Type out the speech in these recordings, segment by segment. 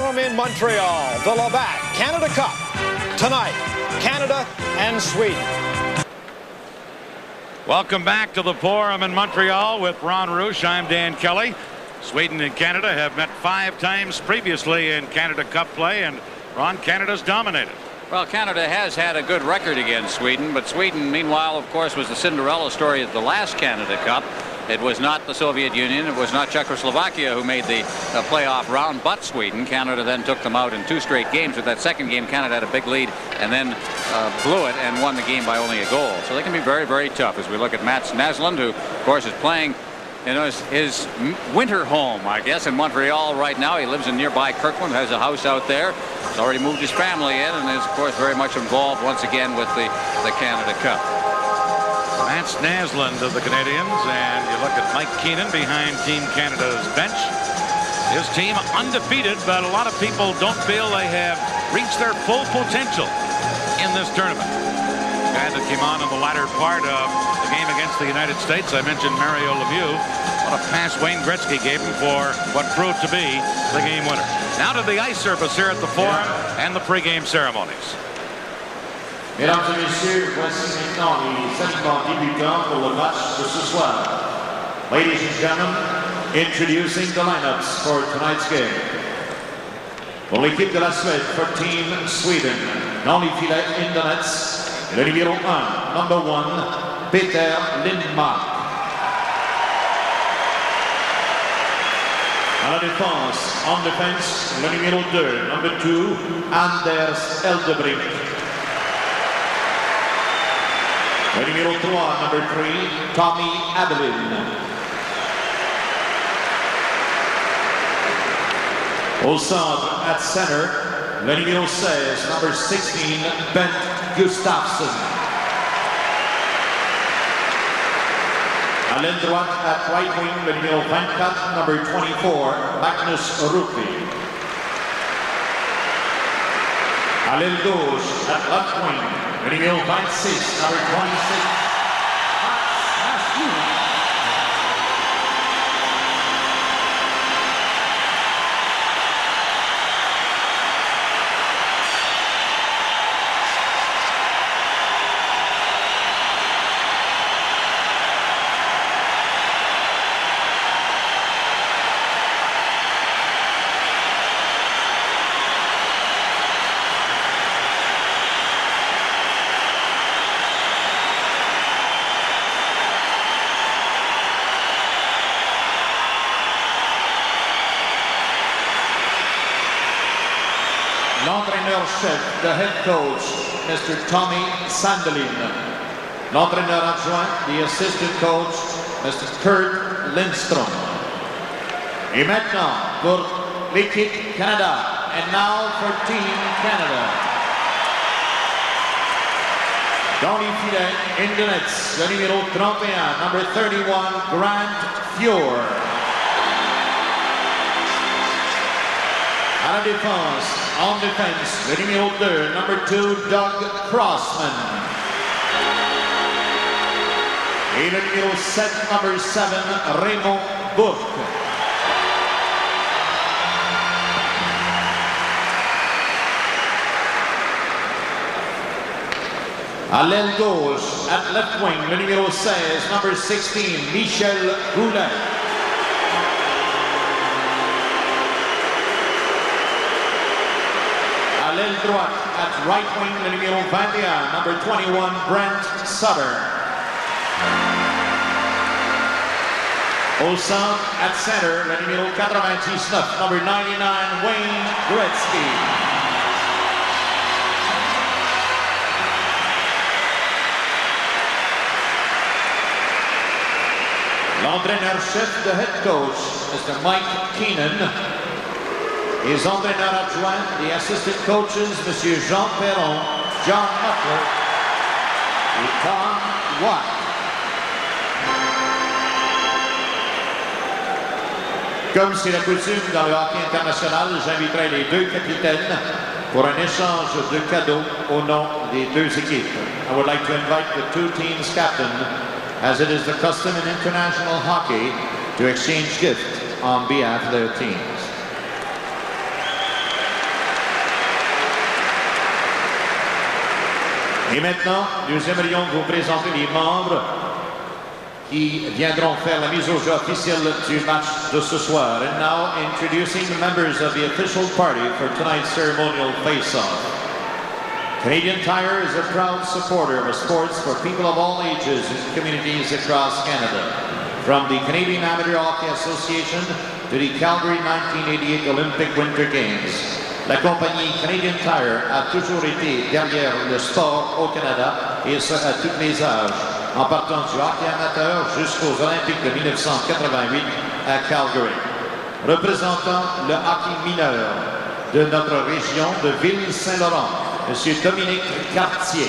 Forum in Montreal, the Labatt Canada Cup. Tonight, Canada and Sweden. Welcome back to the Forum in Montreal with Ron Roosh. I'm Dan Kelly. Sweden and Canada have met 5 times previously in Canada Cup play, and Ron, Canada's dominated. Well, Canada has had a good record against Sweden, but Sweden, meanwhile, of course, was the Cinderella story at the last Canada Cup. It was not the Soviet Union. It was not Czechoslovakia who made the playoff round, but Sweden. Canada then took them out in 2 straight games. With that second game, Canada had a big lead and then blew it and won the game by only a goal. So they can be very, very tough as we look at Mats Naslund, who, of course, is playing his winter home, I guess, in Montreal right now. He lives in nearby Kirkland, has a house out there. He's already moved his family in and is, of course, very much involved once again with the Canada Cup. Mats Naslund of the Canadians, and you look at Mike Keenan behind Team Canada's bench. His team undefeated, but a lot of people don't feel they have reached their full potential in this tournament. The guy that came on in the latter part of the game against the United States, I mentioned Mario Lemieux. What a pass Wayne Gretzky gave him for what proved to be the game winner. Now to the ice surface here at the Forum and the pregame ceremonies. Mesdames et messieurs, voici maintenant les aliments débutants pour le match de ce soir. Ladies and gentlemen, introducing the lineups for tonight's game. Pour l'équipe de la Suède, for Team Sweden, dans les filets in the nets, le numéro 1, number 1, Peter Lindmark. À la défense, en défense, le numéro 2, number 2, Anders Eldebrink. Le numéro 3, number 3, Tommy Adelin. Au centre, at center, le numéro 16, number 16, Bent Gustafsson. À l'aile droite, at right wing, le numéro 24, number 24, Magnus Ruppi. À l'aile gauche, at left wing, le numéro 26, number 26. L'entraîneur-chef, the head coach, Mr. Tommy Sandelin. L'entraîneur adjoint, the assistant coach, Mr. Kurt Lindstrom. Et maintenant, pour l'équipe Canada, and now for Team Canada. Dans les filets, in the nets, le numéro 31, number 31, Grant Fuhr. À la défense, en défense, le numéro 2, number 2, Doug Crossman. Et le numéro 7, number 7, Raymond Bourque. À l'aile gauche, at left wing, le numéro 16, number 16, Michel Goulet. À l'aile droite, at right wing, le numéro 21, number 21, Brent Sutter. Au centre, at center, le numéro 99, number 99, Wayne Gretzky. L'entraîneur-chef, the head coach, Mr. Mike Keenan. His entraîneur adjoint, the assistant coaches, Monsieur Jean Perron, John Butler, et Tom Watt. Comme c'est la coutume dans le hockey international, j'inviterai les 2 capitaines pour un échange de cadeaux au nom des 2 équipes. I would like to invite the 2 teams' captain, as it is the custom in international hockey, to exchange gifts on behalf of their teams. Et maintenant, nous aimerions vous présenter les membres qui viendront faire la mise au jeu officielle du match de ce soir. And now introducing the members of the official party for tonight's ceremonial face-off. Canadian Tire is a proud supporter of sports for people of all ages and communities across Canada. From the Canadian Amateur Hockey Association to the Calgary 1988 Olympic Winter Games, la compagnie Canadian Tire a toujours été derrière le sport au Canada et ce à tous les âges, en partant du hockey amateur jusqu'aux Olympiques de 1988 à Calgary. Représentant le hockey mineur de notre région de Ville-Saint-Laurent, M. Dominique Cartier.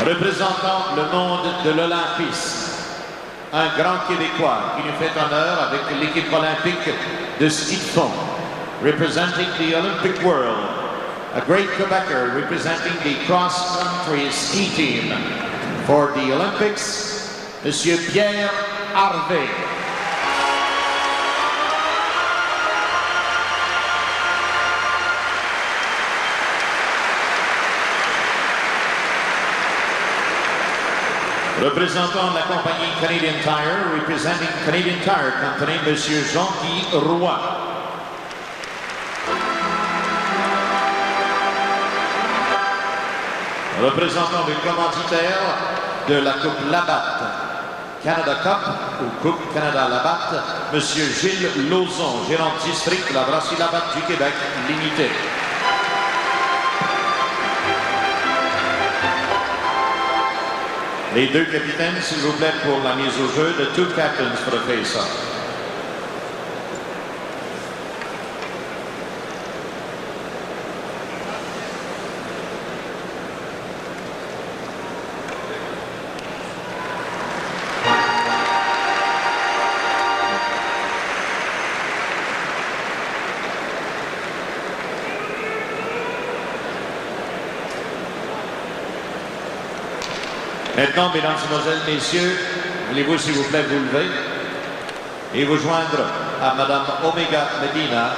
Représentant le monde de l'Olympisme, un grand Québécois qui nous fait honneur avec l'équipe olympique de ski de fond. Representing the Olympic world, a great Quebecer representing the cross-country ski team. For the Olympics, Monsieur Pierre Harvey. Représentant la compagnie Canadian Tire, representing Canadian Tire Company, Monsieur Jean-Guy Roy. Représentant le commanditaire de la Coupe Labatt, Canada Cup ou Coupe Canada Labatt, Monsieur Gilles Lauzon, gérant district de la brasserie Labatt du Québec Limité. Les deux capitaines, s'il vous plaît, pour la mise au jeu. The two captains for the face-off. Maintenant, mesdames, mesdemoiselles, messieurs, voulez-vous, s'il vous plaît, vous lever et vous joindre à Madame Omega Medina,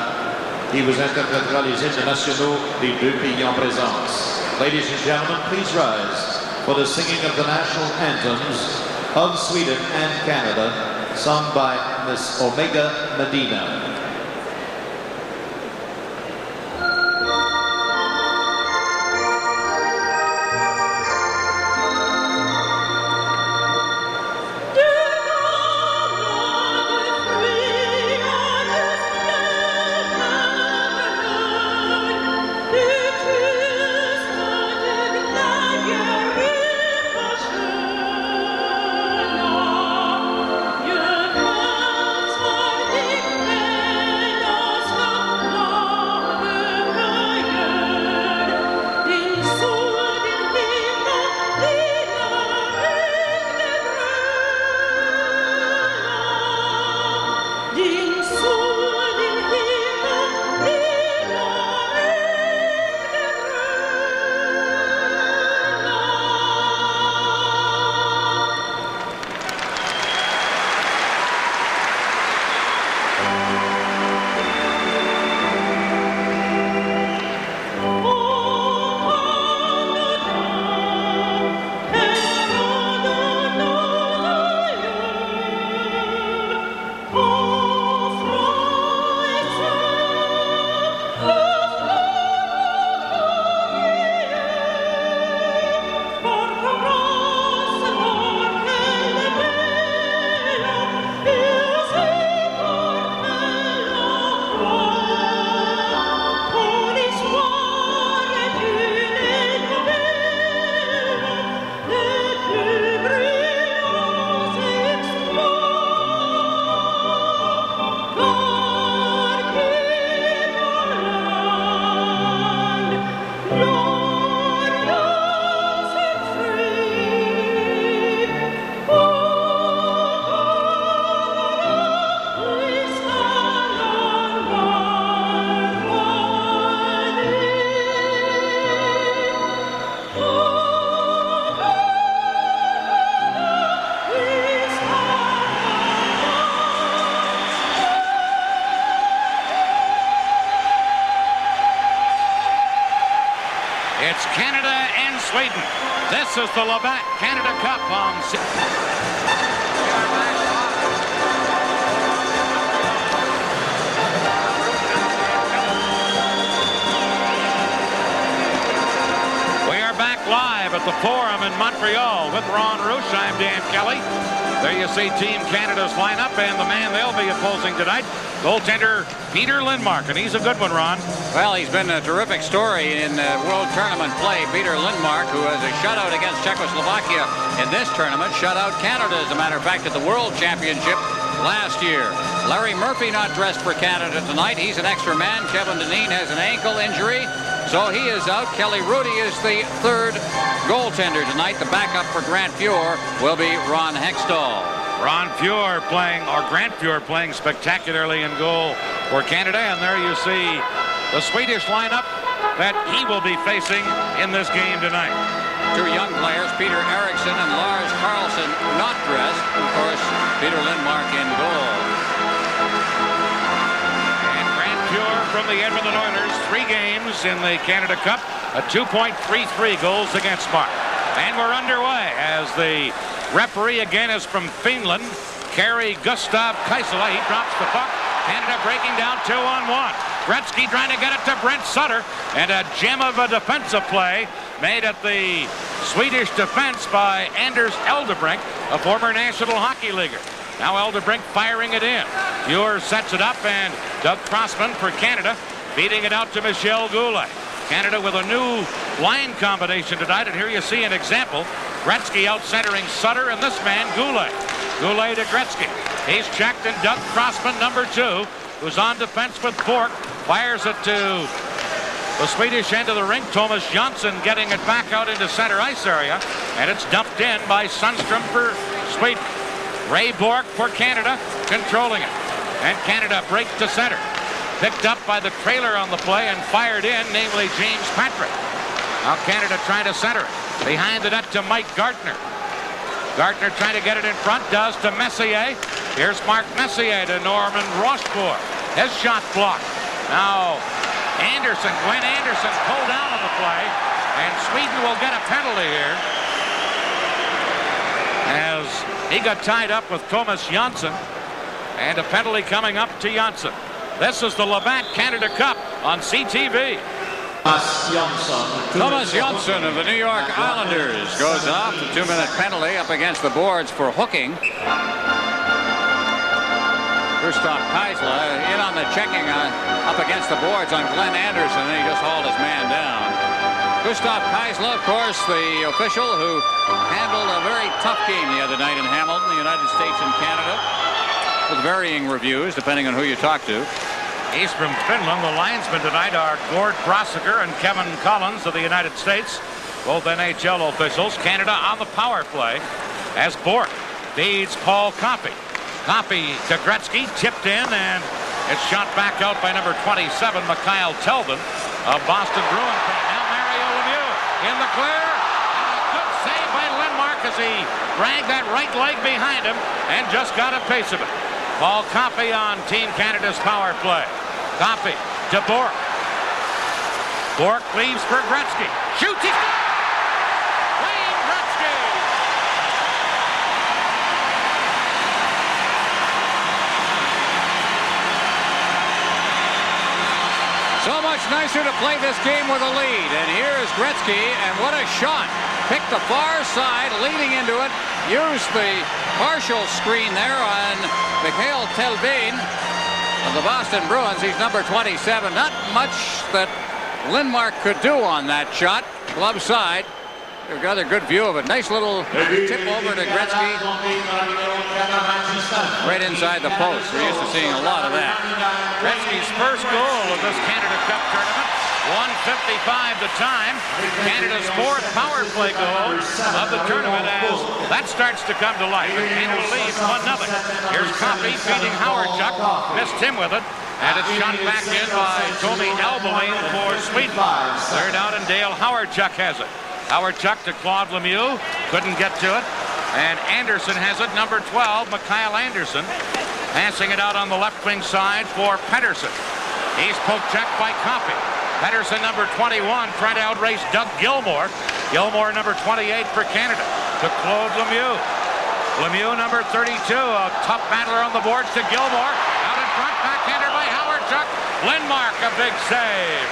qui vous interprétera les hymnes nationaux des deux pays en présence. Ladies and gentlemen, please rise for the singing of the national anthems of Sweden and Canada, sung by Miss Omega Medina. Yeah. This is the Labatt Canada Cup on. We are back live at the Forum in Montreal with Ron Roush. I'm Dan Kelly. There you see Team Canada's lineup and the man they'll be opposing tonight, goaltender Peter Lindmark, and he's a good one, Ron. Well, he's been a terrific story in World Tournament play. Peter Lindmark, who has a shutout against Czechoslovakia in this tournament, shut out Canada, as a matter of fact, at the World Championship last year. Larry Murphy not dressed for Canada tonight. He's an extra man. Kevin Dineen has an ankle injury, so he is out. Kelly Rudy is the third goaltender tonight. The backup for Grant Fuhr will be Ron Hextall. Ron Fuhr playing, or Grant Fuhr playing spectacularly in goal for Canada, and there you see the Swedish lineup that he will be facing in this game tonight. Two young players, Peter Eriksson and Lars Carlson, not dressed. Of course, Peter Lindmark in goal. And Grant Fuhr from the Edmonton Oilers, 3 games in the Canada Cup, a 2.33 goals against mark. And we're underway as the referee again is from Finland, Kari Gustav Kaisala. He drops the puck. Canada breaking down 2-on-1. Gretzky trying to get it to Brent Sutter, and a gem of a defensive play made at the Swedish defense by Anders Eldebrink, a former National Hockey Leaguer. Now Eldebrink firing it in. Fuhr sets it up, and Doug Crossman for Canada beating it out to Michel Goulet. Canada with a new line combination tonight, and here you see an example. Gretzky out-centering Sutter, and this man, Goulet. Goulet to Gretzky. He's checked, and Doug Crossman, number 2, who's on defense with Bork, fires it to the Swedish end of the rink. Thomas Johnson getting it back out into center ice area, and it's dumped in by Sundstrom for Sweden. Ray Bork for Canada, controlling it. And Canada breaks to center. Picked up by the trailer on the play and fired in, namely James Patrick. Now Canada trying to center it. Behind the net to Mike Gartner. Gartner trying to get it in front, does to Messier. Here's Mark Messier to Norman Rochefort. His shot blocked. Now Anderson, Glenn Anderson pulled down on the play, and Sweden will get a penalty here as he got tied up with Thomas Jansson, and a penalty coming up to Jansson. This is the Labatt Canada Cup on CTV. Thomas Jansson of the New York Islanders goes off. A 2-minute penalty up against the boards for hooking. Gustav Kaisla in on the checking up against the boards on Glenn Anderson, and he just hauled his man down. Gustav Kaisla, of course, the official who handled a very tough game the other night in Hamilton, the United States and Canada, with varying reviews depending on who you talk to. He's from Finland. The linesmen tonight are Gord Brosiker and Kevin Collins of the United States, both NHL officials. Canada on the power play as Bork feeds Paul Coffey. Coffey to Gretzky, tipped in, and it's shot back out by number 27, Mikhail Telvin of Boston Bruins. Now Mario Lemieux in the clear. And a good save by Lindmark as he dragged that right leg behind him and just got a pace of it. Paul Coffey on Team Canada's power play. Coffey to Bork. Bork leaves for Gretzky. Shoots. He scores! Wayne Gretzky! So much nicer to play this game with a lead. And here's Gretzky, and what a shot. Picked the far side, leading into it. Used the partial screen there on Mikhail Telvin of the Boston Bruins. He's number 27. Not much that Lindmark could do on that shot. Glove side. We've got a good view of it. Nice little tip over to Gretzky. Right inside the post. We're used to seeing a lot of that. Gretzky's first goal of this Canada Cup tournament. 1:55 the time. Canada's 4th power play goal of the tournament as that starts to come to life. Canada leads 1-0. Here's Coffey feeding Howardchuk. Missed him with it. And it's shot back in by Tommy Albeline for Sweden. Third out, and Dale Howardchuk has it. Howardchuk to Claude Lemieux. Couldn't get to it. And Anderson has it, number 12, Mikhail Anderson. Passing it out on the left wing side for Pettersson. He's poke checked by Coffey. Pettersson, number 21, trying to outrace Doug Gilmour. Gilmore, number 28 for Canada, to Claude Lemieux. Lemieux, number 32, a tough battler on the boards to Gilmore. Out in front, backhander by Howard Chuck. Lindmark, a big save.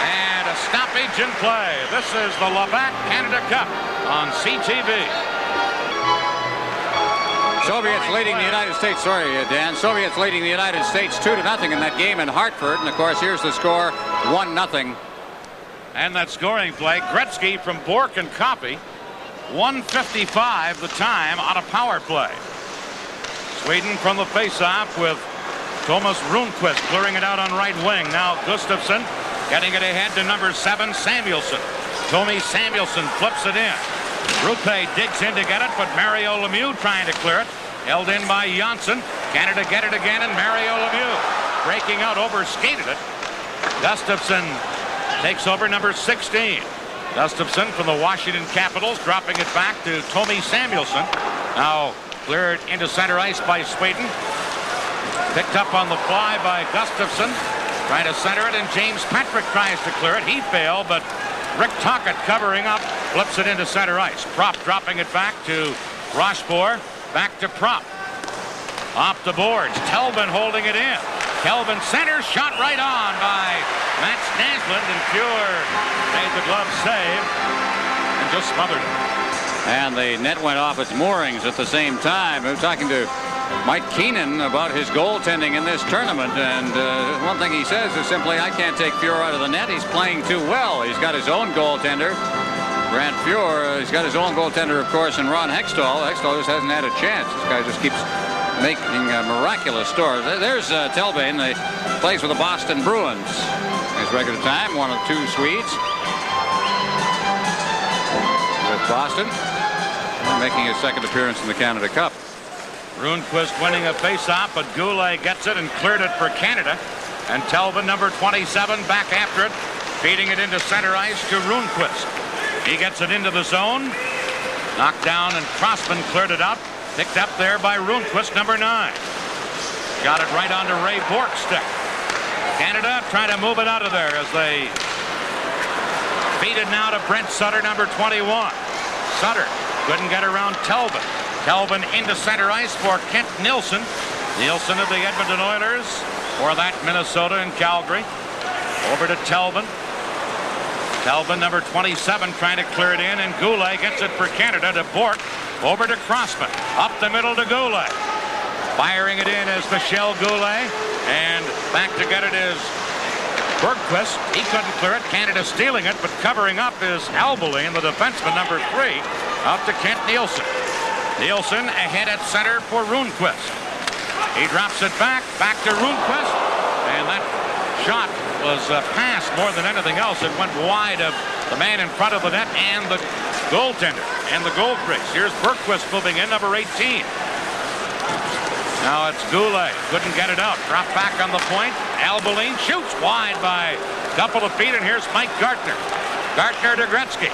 And a stoppage in play. This is the Labatt Canada Cup on CTV. Soviets leading the United States. Sorry, Dan. Soviets leading the United States 2-0 in that game in Hartford. And of course, here's the score: 1-0. And that scoring play, Gretzky from Bork and Copy. 1:55 the time on a power play. Sweden from the faceoff with Thomas Rundqvist clearing it out on right wing. Now Gustafsson getting it ahead to number 7, Samuelsson. Tommy Samuelsson flips it in. Rupe digs in to get it, but Mario Lemieux trying to clear it. Held in by Janssen. Canada get it again, and Mario Lemieux breaking out, overskated it. Gustafsson takes over, number 16. Gustafsson from the Washington Capitals dropping it back to Tommy Samuelsson. Now cleared into center ice by Sweden. Picked up on the fly by Gustafsson. Trying to center it, and James Patrick tries to clear it. He failed, but Rick Tocchet covering up, flips it into center ice. Prop dropping it back to Rochefort. Back to Prop. Off the boards. Telvin holding it in. Kelvin centers, shot right on by Matt Naslund, and Fuhr made the glove save and just smothered it. And the net went off its moorings at the same time. We were talking to Mike Keenan about his goaltending in this tournament, and one thing he says is simply, I can't take Fuhr out of the net. He's playing too well. He's got his own goaltender, Grant Fuhr. He's got his own goaltender, of course, in Ron Hextall. Hextall just hasn't had a chance. This guy just keeps making miraculous stores. There's Telbane. He plays for the Boston Bruins. His regular time, one of 2 Swedes with Boston, making his second appearance in the Canada Cup. Rundqvist winning a faceoff, but Goulet gets it and cleared it for Canada. And Telvin, number 27, back after it, feeding it into center ice to Rundqvist. He gets it into the zone. Knocked down, and Crossman cleared it out. Picked up there by Rundqvist, number 9. Got it right onto Ray Bork's stick. Canada trying to move it out of there as they feed it now to Brent Sutter, number 21. Sutter couldn't get around Telvin. Telvin into center ice for Kent Nilsson. Nilsson of the Edmonton Oilers, or that Minnesota and Calgary. Over to Telvin. Telvin, number 27, trying to clear it in, and Goulet gets it for Canada to Bork. Over to Crossman. Up the middle to Goulet. Firing it in is Michel Goulet. And back to get it is Bergquist. He couldn't clear it. Canada stealing it, but covering up is Albeline, the defenseman, number 3. Out to Kent Nilsson. Nilsson ahead at center for Rundqvist. He drops it back to Rundqvist. And that shot was passed more than anything else. It went wide of the man in front of the net and the goaltender and the goal crease. Here's Bergquist moving in, number 18. Now it's Goulet. Couldn't get it out. Drop back on the point. Albeline shoots wide by a couple of feet, and here's Mike Gartner. Gartner to Gretzky.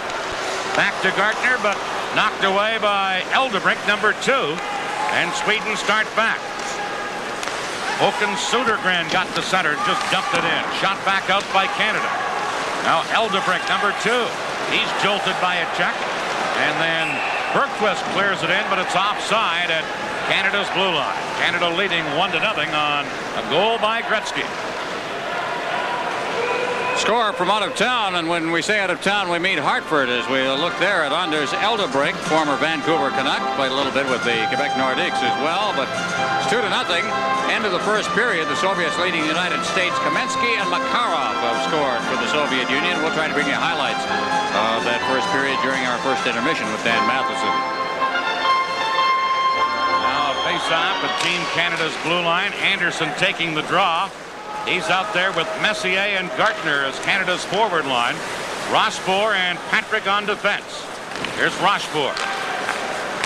Back to Gartner, but knocked away by Eldebrink, number 2. And Sweden start back. Håkan Södergren got to center, just dumped it in. Shot back out by Canada. Now Eldebrink, number 2. He's jolted by a check. And then Bergquist clears it in, but it's offside at Canada's blue line. Canada leading 1-0 on a goal by Gretzky. Score from out of town, and when we say out of town, we mean Hartford as we look there at Anders Eldebrink, former Vancouver Canuck, played a little bit with the Quebec Nordiques as well, but it's 2-0. End of the first period, the Soviets leading the United States. Kamensky and Makarov have scored for the Soviet Union. We'll try to bring you highlights of that first period during our first intermission with Dan Matheson. Now a face-off at Team Canada's blue line. Anderson taking the draw. He's out there with Messier and Gartner as Canada's forward line. Rochefort and Patrick on defense. Here's Rochefort.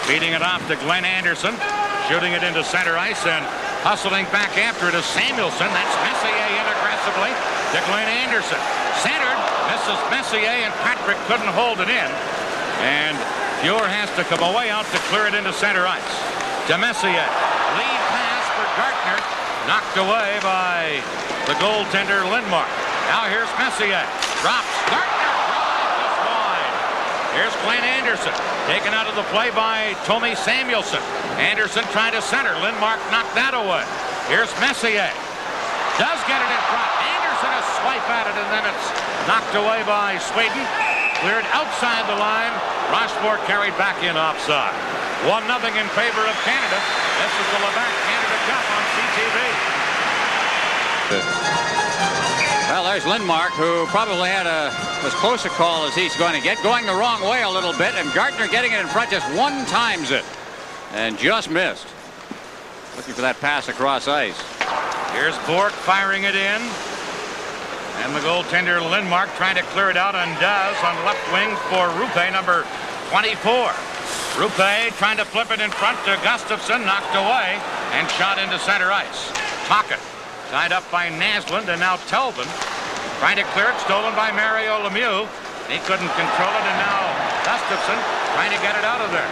Feeding it off to Glenn Anderson. Shooting it into center ice and hustling back after it is Samuelsson. That's Messier in aggressively to Glenn Anderson. Centered. Misses Messier, and Patrick couldn't hold it in. And Fuhr has to come away out to clear it into center ice. To Messier. Lead pass for Gartner. Knocked away by the goaltender Lindmark. Now here's Messier. Drops. Gartner drive just wide. Here's Glenn Anderson, taken out of the play by Tommy Samuelson. Anderson trying to center. Lindmark knocked that away. Here's Messier. Does get it in front. Anderson a swipe at it, and then it's knocked away by Sweden. Cleared outside the line. Rochefort carried back in offside. 1-0 in favor of Canada. This is the Labatt Canada Cup on CTV. Well, there's Lindmark, who probably had as close a call as he's going to get, going the wrong way a little bit, and Gardner getting it in front just one times it, and just missed. Looking for that pass across ice. Here's Bork firing it in, and the goaltender Lindmark trying to clear it out, and does on left wing for Rupe, number 24. Rupe trying to flip it in front to Gustafsson, knocked away, and shot into center ice. Tocchet tied up by Naslund, and now Telvin trying to clear it, stolen by Mario Lemieux. He couldn't control it, and now Gustafsson trying to get it out of there.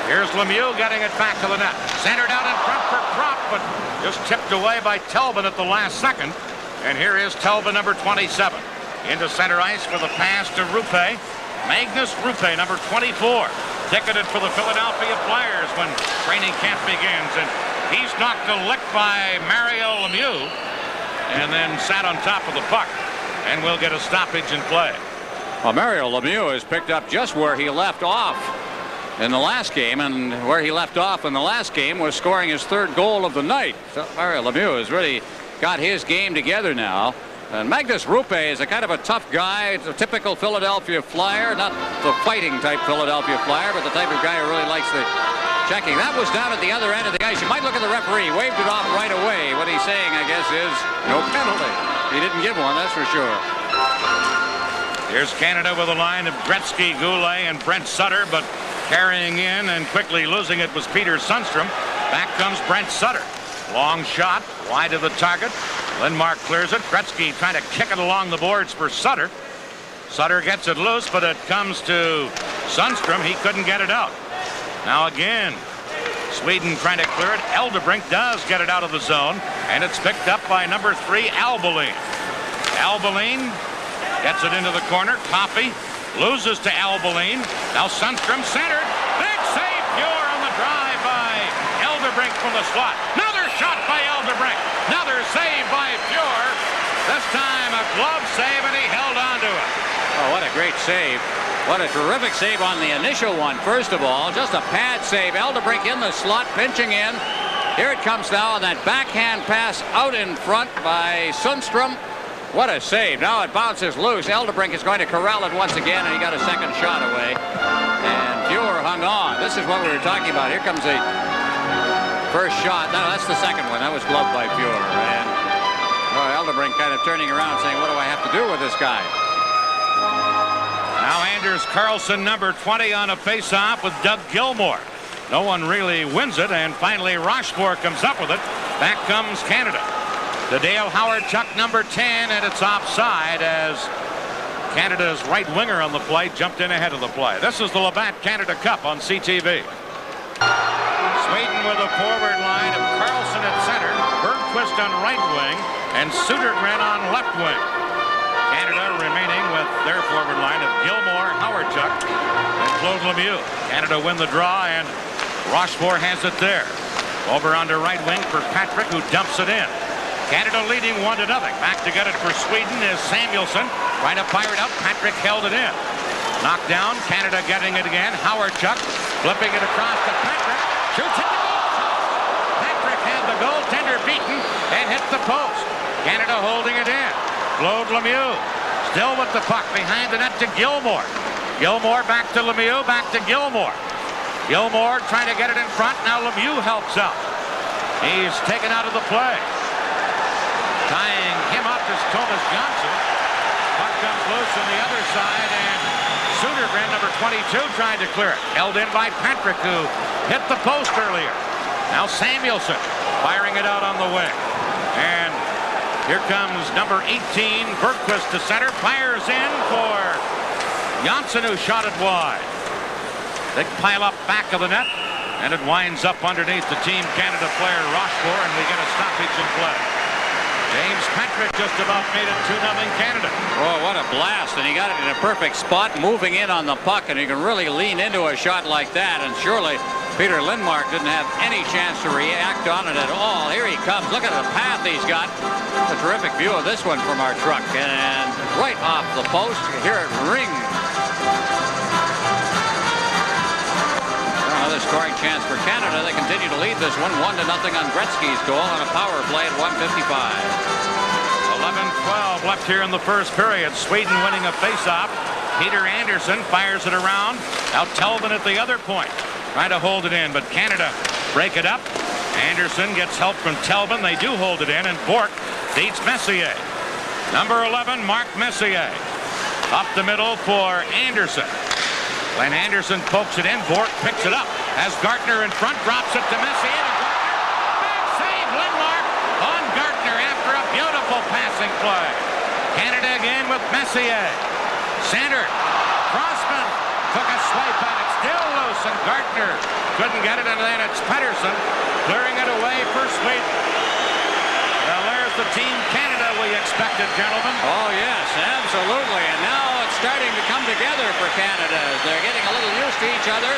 Here's Lemieux getting it back to the net. Centered out in front for Kropp, but just tipped away by Telvin at the last second. And here is Telvin, number 27, into center ice with a pass to Rupe. Magnus Rupe, number 24, ticketed for the Philadelphia Flyers when training camp begins, and he's knocked a lick by Mario Lemieux and then sat on top of the puck, and will get a stoppage in play. Well, Mario Lemieux has picked up just where he left off in the last game, and where he left off in the last game was scoring his 3rd goal of the night. So Mario Lemieux has really got his game together now. And Magnus Rupe is a kind of a tough guy. It's a typical Philadelphia Flyer, not the fighting type Philadelphia Flyer, but the type of guy who really likes the checking. That was down at the other end of the ice. You might look at the referee. Waved it off right away. What he's saying, I guess, is no penalty. He didn't give one, that's for sure. Here's Canada with a line of Gretzky, Goulet, and Brent Sutter, but carrying in and quickly losing it was Peter Sundstrom. Back comes Brent Sutter. Long shot, wide of the target. Lindmark clears it. Gretzky trying to kick it along the boards for Sutter. Sutter gets it loose, but it comes to Sundstrom. He couldn't get it out. Now again, Sweden trying to clear it. Eldebrink does get it out of the zone, and it's picked up by number 3, Albeline. Albeline gets it into the corner. Coffey loses to Albeline. Now Sundstrom centered. Big save, Pure on the drive by Eldebrink from the slot. Another shot by Eldebrink. Another save by Pure. This time a glove save, and he held on to it. Oh, what a great save. What a terrific save on the initial one, first of all. Just a pad save. Eldebrink in the slot, pinching in. Here it comes now on that backhand pass out in front by Sundstrom. What a save. Now it bounces loose. Eldebrink is going to corral it once again, and he got a second shot away. And Pure hung on. This is what we were talking about. Here comes the first shot. No, that's the second one. That was gloved by Pure. And Eldebrink kind of turning around saying, what do I have to do with this guy? Now Anders Carlson, number 20, on a face-off with Doug Gilmour. No one really wins it, and finally Rochefort comes up with it. Back comes Canada. To Dale Howard-Chuck, number 10, and it's offside as Canada's right winger on the play jumped in ahead of the play. This is the Labatt Canada Cup on CTV. Sweden with a forward line of Carlson at center, Bergqvist on right wing, and Sudergren on left wing. Canada remaining with their forward line of Gilmour, Howard-Chuck, and Claude Lemieux. Canada win the draw, and Rochefort has it there. Over onto right wing for Patrick, who dumps it in. Canada leading 1-0. Back to get it for Sweden is Samuelson. Trying to fire it up. Patrick held it in. Knocked down. Canada getting it again. Howard-Chuck flipping it across to Patrick. Shoots it. Patrick had the goaltender beaten and hit the post. Canada holding it in. Claude Lemieux still with the puck behind the net to Gilmour. Gilmour back to Lemieux, back to Gilmour. Gilmour trying to get it in front. Now Lemieux helps out. He's taken out of the play. Tying him up is Thomas Johnson. Puck comes loose on the other side, and Sudergren, number 22, trying to clear it. Held in by Patrick, who hit the post earlier. Now Samuelson firing it out on the wing. And here comes number 18, Bergqvist to center. Fires in for Johnson, who shot it wide. Big pile up back of the net, and it winds up underneath the Team Canada player Rochefort, and we get a stoppage in play. James Patrick just about made it 2-0 Canada. Oh, what a blast. And he got it in a perfect spot, moving in on the puck, and he can really lean into a shot like that. And surely Peter Lindmark didn't have any chance to react on it at all. Here he comes. Look at the path he's got. A terrific view of this one from our truck. And right off the post, you hear it ring. Another scoring chance for Canada. They continue to lead this one 1-0 on Gretzky's goal on a power play at 1:55. 11-12 left here in the first period. Sweden winning a faceoff. Peter Anderson fires it around. Now Telvin at the other point, trying to hold it in, but Canada break it up. Anderson gets help from Telvin. They do hold it in, and Bourque beats Messier. Number 11, Mark Messier. Up the middle for Anderson. When Anderson pokes it in, Bourque picks it up. Has Gartner in front, drops it to Messier. Big save, Lindmark on Gartner after a beautiful passing play. Canada again with Messier. Centered. Crossman took a swipe at it. Still loose, and Gartner couldn't get it, and then it's Pettersson clearing it away for Sweden. Well, there's the Team Canada we expected, gentlemen. Oh, yes, absolutely. And now it's starting to come together for Canada. They're getting a little used to each other.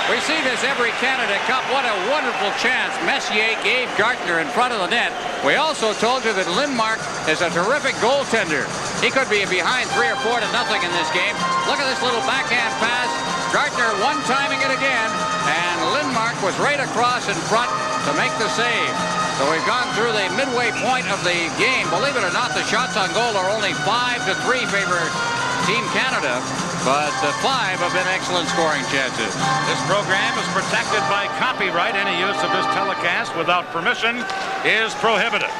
We see this every Canada Cup. What a wonderful chance Messier gave Gartner in front of the net. We also told you that Lindmark is a terrific goaltender. He could be behind 3 or 4-0 in this game. Look at this little backhand pass. Gartner one-timing it again, and Lindmark was right across in front to make the save. So we've gone through the midway point of the game. Believe it or not, the shots on goal are only 5-3 favor Team Canada, but the 5 have been excellent scoring chances. This program is protected by copyright. Any use of this telecast without permission is prohibited.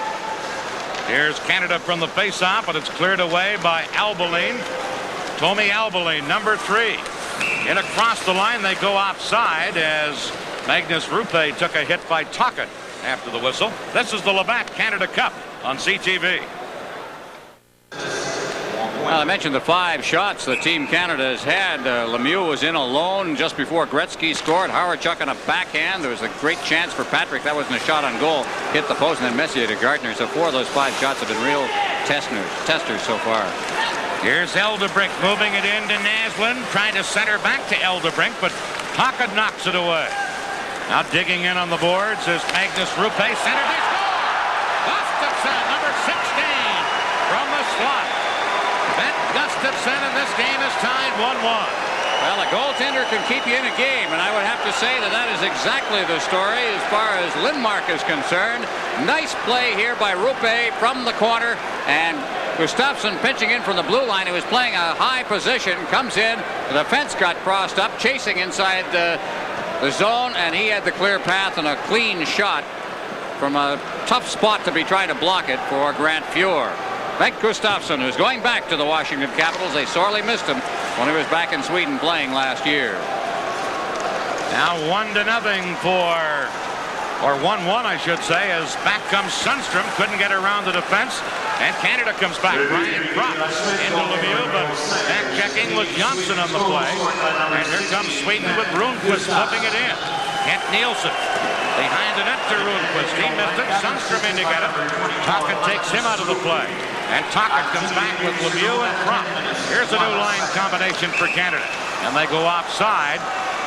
Here's Canada from the face-off, but it's cleared away by Albeline. Tommy Albeline, number 3. In across the line, they go offside as Magnus Rupe took a hit by Tocchet after the whistle. This is the Labatt Canada Cup on CTV. Well, I mentioned the 5 shots that Team Canada has had. Lemieux was in alone just before Gretzky scored. Howard-Chuck on a backhand. There was a great chance for Patrick. That wasn't a shot on goal. Hit the post, and then Messier to Gartner. So 4 of those 5 shots have been real testers so far. Here's Eldebrink moving it into Naslund, trying to center back to Eldebrink, but Tocchet knocks it away. Now digging in on the boards is Magnus Rupe. Centered, they score! Gustafsson, number 16, from the slot. Ben Gustafsson, and this game is tied 1-1. Well, a goaltender can keep you in a game, and I would have to say that that is exactly the story as far as Lindmark is concerned. Nice play here by Rupe from the corner, and Gustafsson pitching in from the blue line. He was playing a high position, comes in, the defense got crossed up, chasing inside the zone, and he had the clear path and a clean shot from a tough spot to be trying to block it for Grant Fuhr. Bengt Gustafsson, who's going back to the Washington Capitals. They sorely missed him when he was back in Sweden playing last year. Now 1-0 or 1-1, I should say, as back comes Sundstrom. Couldn't get around the defense, and Canada comes back. Ryan Kropp into Lemieux, but back checking was Johnson on the play. And here comes Sweden with Rundqvist flipping it in. Kent Nielsen behind the net to Rundqvist. He missed it. Sundstrom in to get it. Tocchet takes him out of the play. And Tocchet comes back with Lemieux and Kropp. Here's a new line combination for Canada. And they go offside.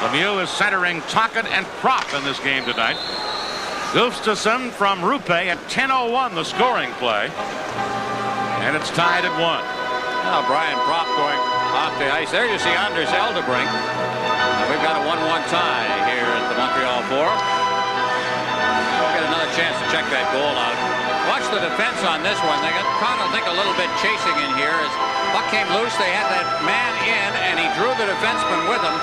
Lemieux is centering Tocchet and Kropp in this game tonight. Gustafsson from Rupe at 10:01, the scoring play. And it's tied at 1. Now Brian Kropp going off the ice. There you see Anders Eldebrink. We've got a 1-1 tie here at the Montreal Forum. We'll get another chance to check that goal out. Watch the defense on this one. They got caught, I think, a little bit chasing in here. As puck came loose, they had that man in, and he drew the defenseman with him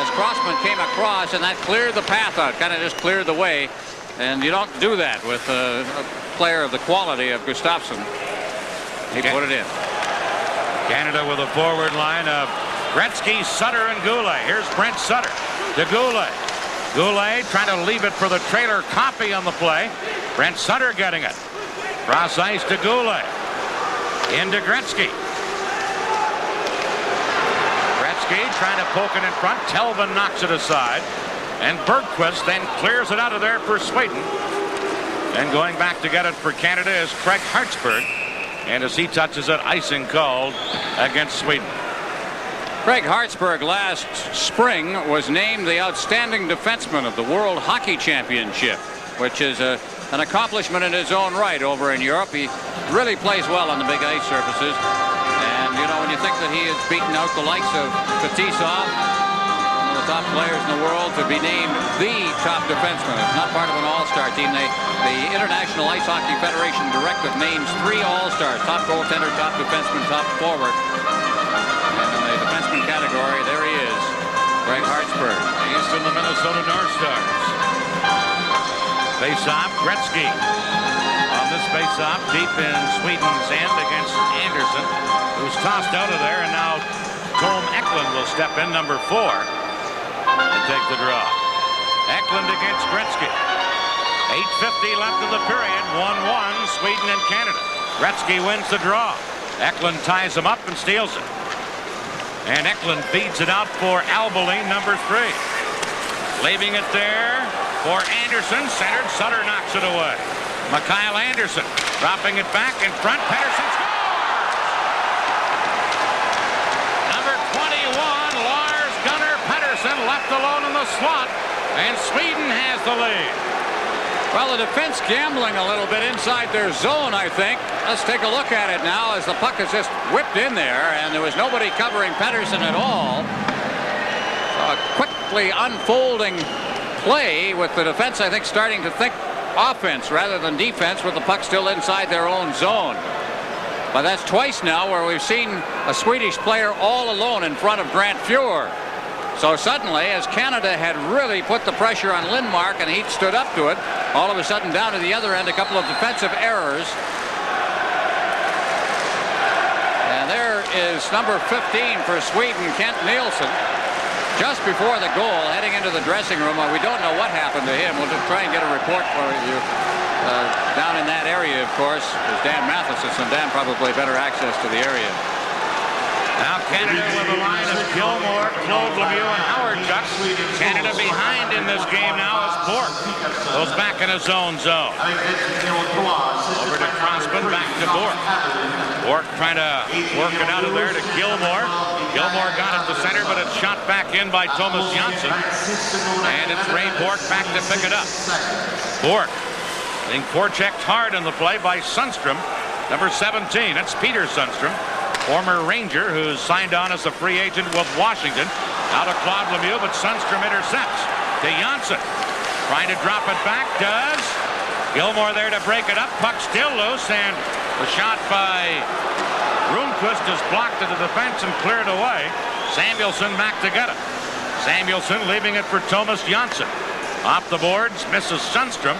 as Crossman came across, and that cleared the path out, kind of just cleared the way. And you don't do that with a player of the quality of Gustafsson. He put it in. Canada with a forward line of Gretzky, Sutter, and Goulet. Here's Brent Sutter to Goulet. Goulet trying to leave it for the trailer copy on the play. Brent Sutter getting it. Cross ice to Goulet. Into Gretzky. Gretzky trying to poke it in front. Telvin knocks it aside. And Bergqvist then clears it out of there for Sweden. And going back to get it for Canada is Craig Hartsburg. And as he touches it, icing called against Sweden. Craig Hartsburg last spring was named the outstanding defenseman of the World Hockey Championship, which is an accomplishment in his own right over in Europe. He really plays well on the big ice surfaces. And, you know, when you think that he has beaten out the likes of Fetisov, one of the top players in the world, to be named the top defenseman. It's not part of an all-star team. The International Ice Hockey Federation directive names 3 all-stars: top goaltender, top defenseman, top forward. And in the defenseman category, there he is, Craig Hartsburg. He's from the Minnesota North Stars. Face-off, Gretzky. On this face-off, deep in Sweden's end against Anderson, who's tossed out of there, and now Tom Eklund will step in, number 4, and take the draw. Eklund against Gretzky. 8:50 left in the period. 1-1, Sweden and Canada. Gretzky wins the draw. Eklund ties him up and steals it. And Eklund feeds it out for Albeline, number 3. Leaving it there for Anderson. Centered. Sutter knocks it away. Mikael Anderson dropping it back in front. Pettersson scores! Number 21, Lars Gunnar Pettersson, left alone in the slot. And Sweden has the lead. Well, the defense gambling a little bit inside their zone, I think. Let's take a look at it now as the puck is just whipped in there, and there was nobody covering Pettersson at all. So a quickly unfolding play with the defense, I think, starting to think offense rather than defense with the puck still inside their own zone. But that's twice now where we've seen a Swedish player all alone in front of Grant Fuhr. So suddenly, as Canada had really put the pressure on Lindmark and he stood up to it, all of a sudden down to the other end, a couple of defensive errors. And there is number 15 for Sweden, Kent Nielsen, just before the goal, heading into the dressing room. We don't know what happened to him. We'll just try and get a report for you down in that area, of course. There's Dan Matheson, and Dan probably better access to the area. Now Canada with a line of Gilmore, Claude Lemieux, and Howard Chuck. Canada behind in this game now as Bork goes back in his own zone. Over to Crossman, back to Bork. Bork trying to work it out of there to Gilmore. Gilmore got it to center, but it's shot back in by Thomas Janssen. And it's Ray Bork back to pick it up. Bork being forechecked hard in the play by Sundstrom, number 17. That's Peter Sundstrom, former Ranger who's signed on as a free agent with Washington. Out of Claude Lemieux, but Sundstrom intercepts to Janssen. Trying to drop it back, does. Gilmore there to break it up. Puck still loose, and the shot by Rundqvist is blocked to the defense and cleared away. Samuelsson back to get it. Samuelsson leaving it for Thomas Janssen. Off the boards, misses Sundstrom.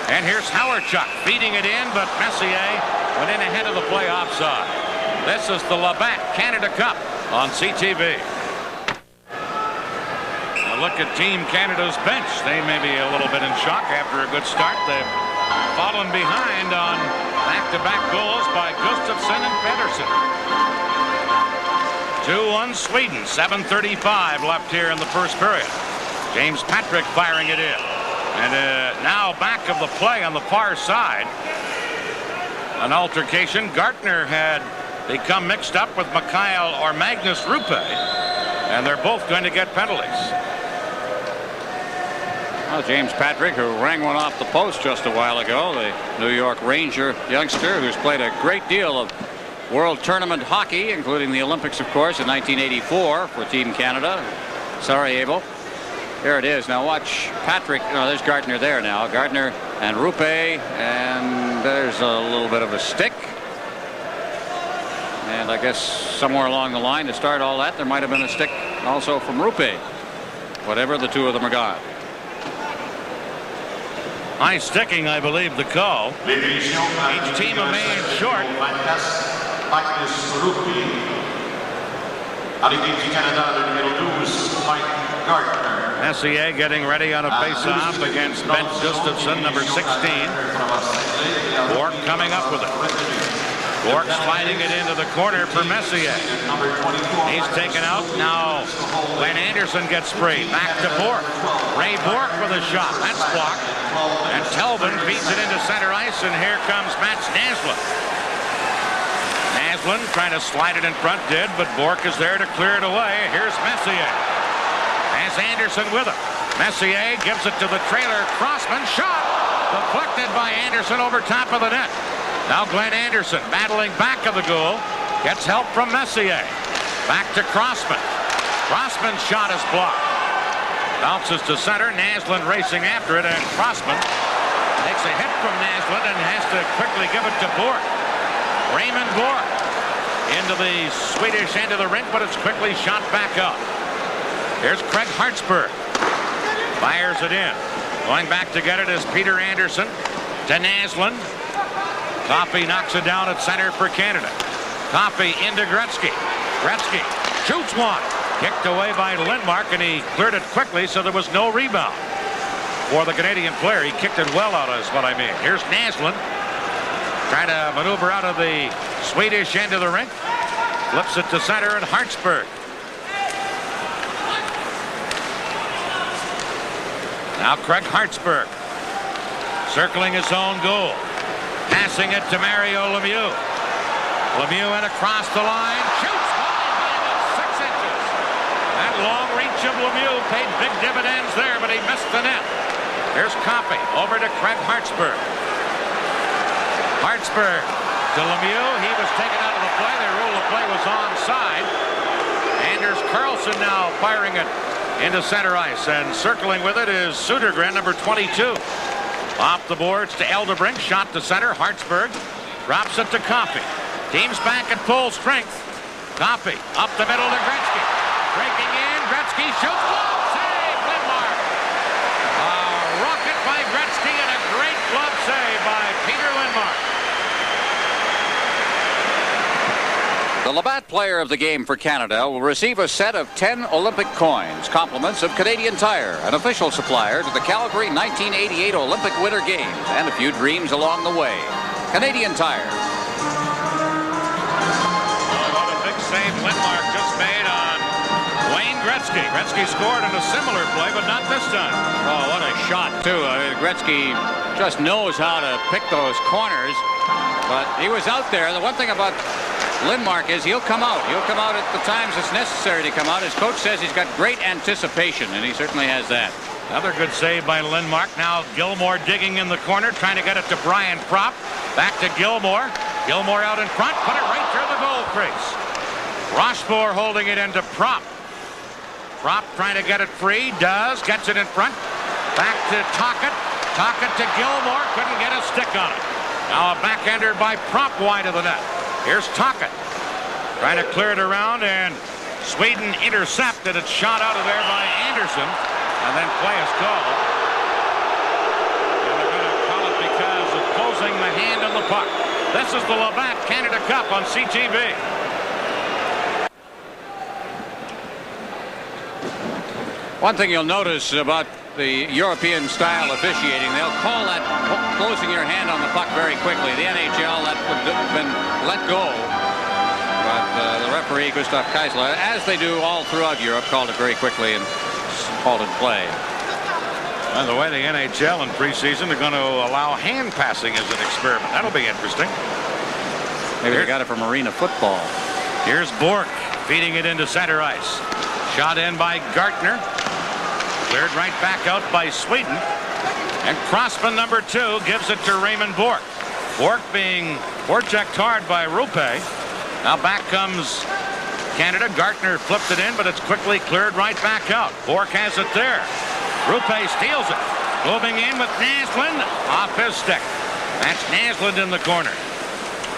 And here's Howardchuk feeding it in, but Messier went in ahead of the play offside. This is the Labatt Canada Cup on CTV. Now look at Team Canada's bench. They may be a little bit in shock after a good start. They've fallen behind on back-to-back goals by Gustafsson and Pettersson. 2-1 Sweden. 7:35 left here in the first period. James Patrick firing it in. And now back of the play on the far side. An altercation. Gartner had become mixed up with Mikael or Magnus Rupe, and they're both going to get penalties. Well, James Patrick, who rang one off the post just a while ago, the New York Ranger youngster who's played a great deal of World Tournament hockey, including the Olympics, of course, in 1984 for Team Canada, Sarajevo. There it is. Now watch Patrick. No, there's Gartner there now. Gartner and Rupe, and there's a little bit of a stick. And I guess somewhere along the line to start all that, there might have been a stick also from Rupe. Whatever, the two of them are gone. High sticking, I believe, the call. Each team a man short. Messier getting ready on a face-off against Ben Gustafsson, number 16. Bork coming up with it. Bork sliding it into the corner for Messier. He's taken out. Now Glenn Anderson gets sprayed. Back to Bork. Ray Bourque with a shot. That's blocked. And Telvin feeds it into center ice, and here comes Mats Naslund. Naslund trying to slide it in front, did, but Bourque is there to clear it away. Here's Messier. Has Anderson with him. Messier gives it to the trailer. Crossman shot. Deflected by Anderson over top of the net. Now Glenn Anderson battling back of the goal. Gets help from Messier. Back to Crossman. Crossman's shot is blocked. Bounces to center. Naslund racing after it, and Crossman takes a hit from Naslund and has to quickly give it to Bourque. Raymond Bourque into the Swedish end of the rink, but it's quickly shot back up. Here's Craig Hartsburg. Fires it in. Going back to get it is Peter Anderson to Naslund. Coffey knocks it down at center for Canada. Coffey into Gretzky. Gretzky shoots one. Kicked away by Lindmark, and he cleared it quickly, so there was no rebound for the Canadian player. He kicked it well out, is what I mean. Here's Naslund trying to maneuver out of the Swedish end of the rink. Flips it to center, and Hartsburg. Now Craig Hartsburg circling his own goal. Passing it to Mario Lemieux. Lemieux in across the line. Shoots wide by about 6 inches. That long reach of Lemieux paid big dividends there, but he missed the net. Here's Coffey over to Craig Hartsburg. Hartsburg to Lemieux. He was taken out of the play. They ruled the play was onside. Anders Carlson now firing it into center ice, and circling with it is Södergren, number 22. Off the boards to Eldebrink. Shot to center. Hartsburg drops it to Coffey. Team's back at full strength. Coffey up the middle to Gretzky. Breaking in. Gretzky shoots. Glove save. Lindmark. A rocket by Gretzky and a great glove save by Peter Lindmark. The Labatt Player of the Game for Canada will receive a set of 10 Olympic coins, compliments of Canadian Tire, an official supplier to the Calgary 1988 Olympic Winter Games, and a few dreams along the way. Canadian Tire. What a big save Lindmark just made on Wayne Gretzky. Gretzky scored in a similar play, but not this time. Oh, what a shot, too. Gretzky just knows how to pick those corners, but he was out there. The one thing about Lindmark is he'll come out. He'll come out at the times it's necessary to come out. His coach says he's got great anticipation, and he certainly has that. Another good save by Lindmark. Now Gilmore digging in the corner, trying to get it to Brian Propp. Back to Gilmore. Gilmore out in front. Put it right through the goal crease. Rochefort holding it into Propp. Propp trying to get it free. Does. Gets it in front. Back to Tocchet. Tocchet to Gilmore. Couldn't get a stick on it. Now a backhander by Propp wide of the net. Here's Tocchet trying to clear it around, and Sweden intercepted. It's shot out of there by Anderson, and then play is called. And they're going to call it because of closing the hand on the puck. This is the Labatt Canada Cup on CTV. One thing you'll notice about the European style officiating, they'll call that closing your hand on the puck very quickly. The NHL, that would have been let go. But the referee, Gustav Keisler, as they do all throughout Europe, called it very quickly and halted play. And the way the NHL in preseason are going to allow hand passing as an experiment. That'll be interesting. Maybe they got it from arena football. Here's Bourque feeding it into center ice. Shot in by Gartner. Cleared right back out by Sweden. And Crossman, number 2, gives it to Raymond Bourque. Bourque being forechecked hard by Rupe. Now back comes Canada. Gartner flipped it in, but it's quickly cleared right back out. Bourque has it there. Rupe steals it. Moving in with Naslund. Off his stick. That's Naslund in the corner.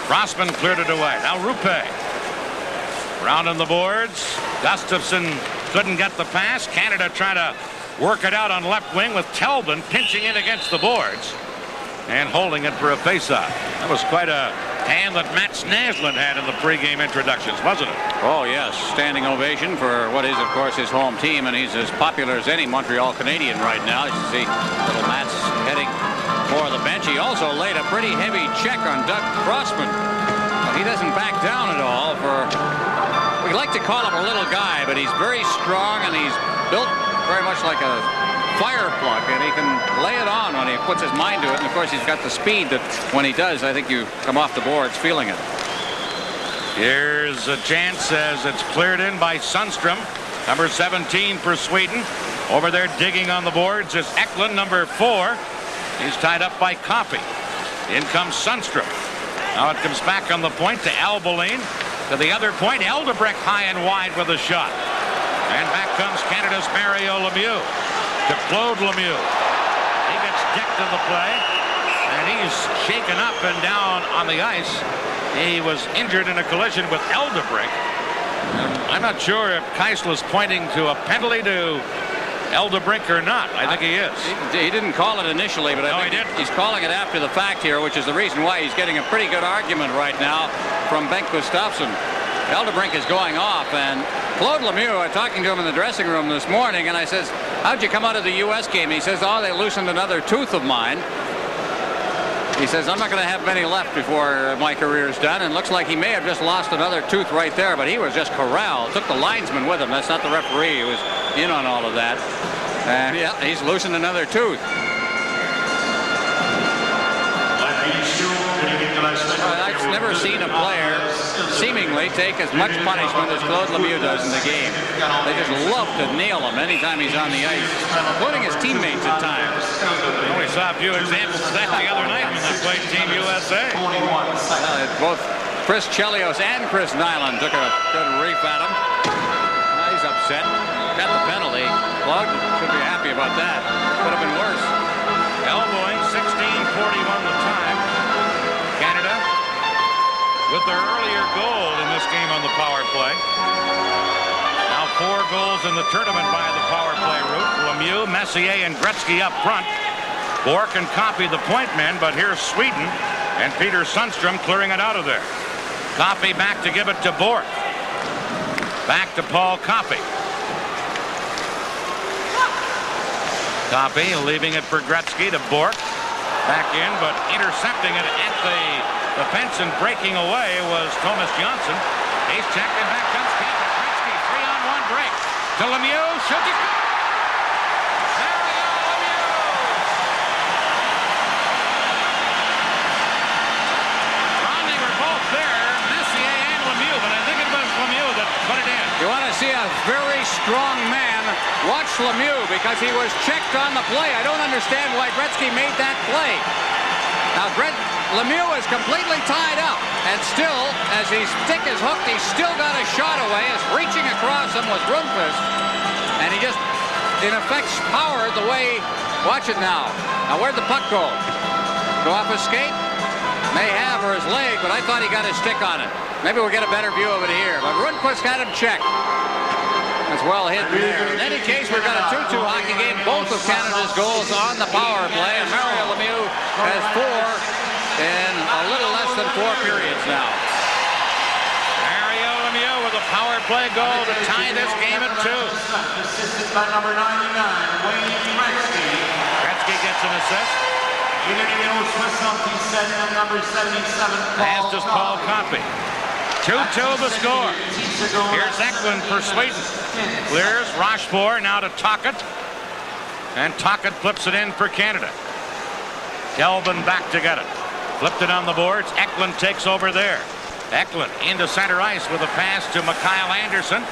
Crossman cleared it away. Now Rupe. Round on the boards. Gustafsson couldn't get the pass. Canada trying to work it out on left wing with Telvin pinching in against the boards and holding it for a faceoff. That was quite a hand that Mats Naslund had in the pregame introductions, wasn't it? Oh, yes. Standing ovation for what is, of course, his home team, and he's as popular as any Montreal Canadian right now. You see little Mats heading for the bench. He also laid a pretty heavy check on Doug Crossman. But he doesn't back down at all. We like to call him a little guy, but he's very strong, and he's built very much like a fire puck, and he can lay it on when he puts his mind to it. And of course, he's got the speed that when he does, I think you come off the boards feeling it. Here's a chance as it's cleared in by Sundstrom, number 17 for Sweden. Over there digging on the boards is Eklund, number 4. He's tied up by Coffey. In comes Sundstrom. Now it comes back on the point to Albeline. To the other point, Eldebrecht high and wide with a shot. And back comes Canada's Mario Lemieux to Claude Lemieux. He gets decked in the play, and he's shaken up and down on the ice. He was injured in a collision with Eldebrecht. I'm not sure if Keisel is pointing to a penalty to Eldebrecht or not. I think he is. He didn't call it initially, but I think he's calling it after the fact here, which is the reason why he's getting a pretty good argument right now from Bengt Gustafsson. Eldebrecht is going off, and Claude Lemieux, I'm talking to him in the dressing room this morning, and I says, how'd you come out of the U.S. game? He says, oh, they loosened another tooth of mine. He says, I'm not going to have many left before my career's done, and looks like he may have just lost another tooth right there, but he was just corralled. Took the linesman with him. That's not the referee. He was in on all of that. And yeah, he's loosened another tooth. I've never seen a player seemingly take as much punishment as Claude Lemieux does in the game. They just love to nail him anytime he's on the ice, including his teammates at times. We saw a few examples of that the other night when they played Team USA. Both Chris Chelios and Chris Nyland took a good reef at him. He's upset. Got the penalty. Claude should be happy about that. Could have been worse. Elbowing, 16:41 the time. Canada with their earlier goal in this game on the power play. Now 4 goals in the tournament by the power play route. Lemieux, Messier, and Gretzky up front. Bork and Coffey the point men, but here's Sweden and Peter Sundstrom clearing it out of there. Coffey back to give it to Bork. Back to Paul Coffey. Coffey leaving it for Gretzky to Bork. Back in, but intercepting it at the fence and breaking away was Thomas Johnson. He's checked, and back comes Canada. Gretzky, 3-on-1 break. To Lemieux, shoots it. They were both there, Messier and Lemieux, but I think it was Lemieux that put it in. You want to see a very strong man, watch Lemieux, because he was checked on the play. I don't understand why Gretzky made that play. Now Lemieux is completely tied up, and still, as his stick is hooked, he's still got a shot away. As reaching across him was Rundqvist, and he just, in effect, powered the way. Watch it now. Now where'd the puck go? Go off his skate? May have, or his leg, but I thought he got his stick on it. Maybe we'll get a better view of it here, but Rundqvist had him checked. That's well hidden there. In any case, we've got a 2-2 hockey game. Both of Canada's goals on the power play, and Mario Lemieux has 4 in a little less than 4 periods now. Mario Lemieux with a power play goal to tie this game at 2. Assisted by number 99, Wayne Gretzky. Gretzky gets an assist. Number 77, Pass to Paul Coffey. 2-2 the score. Here's Eklund for Sweden. Clears Rochefort now to Tocchet. And Tocchet flips it in for Canada. Delvin back to get it. Flipped it on the boards. Eklund takes over there. Eklund into center ice with a pass to Mikael Anderson.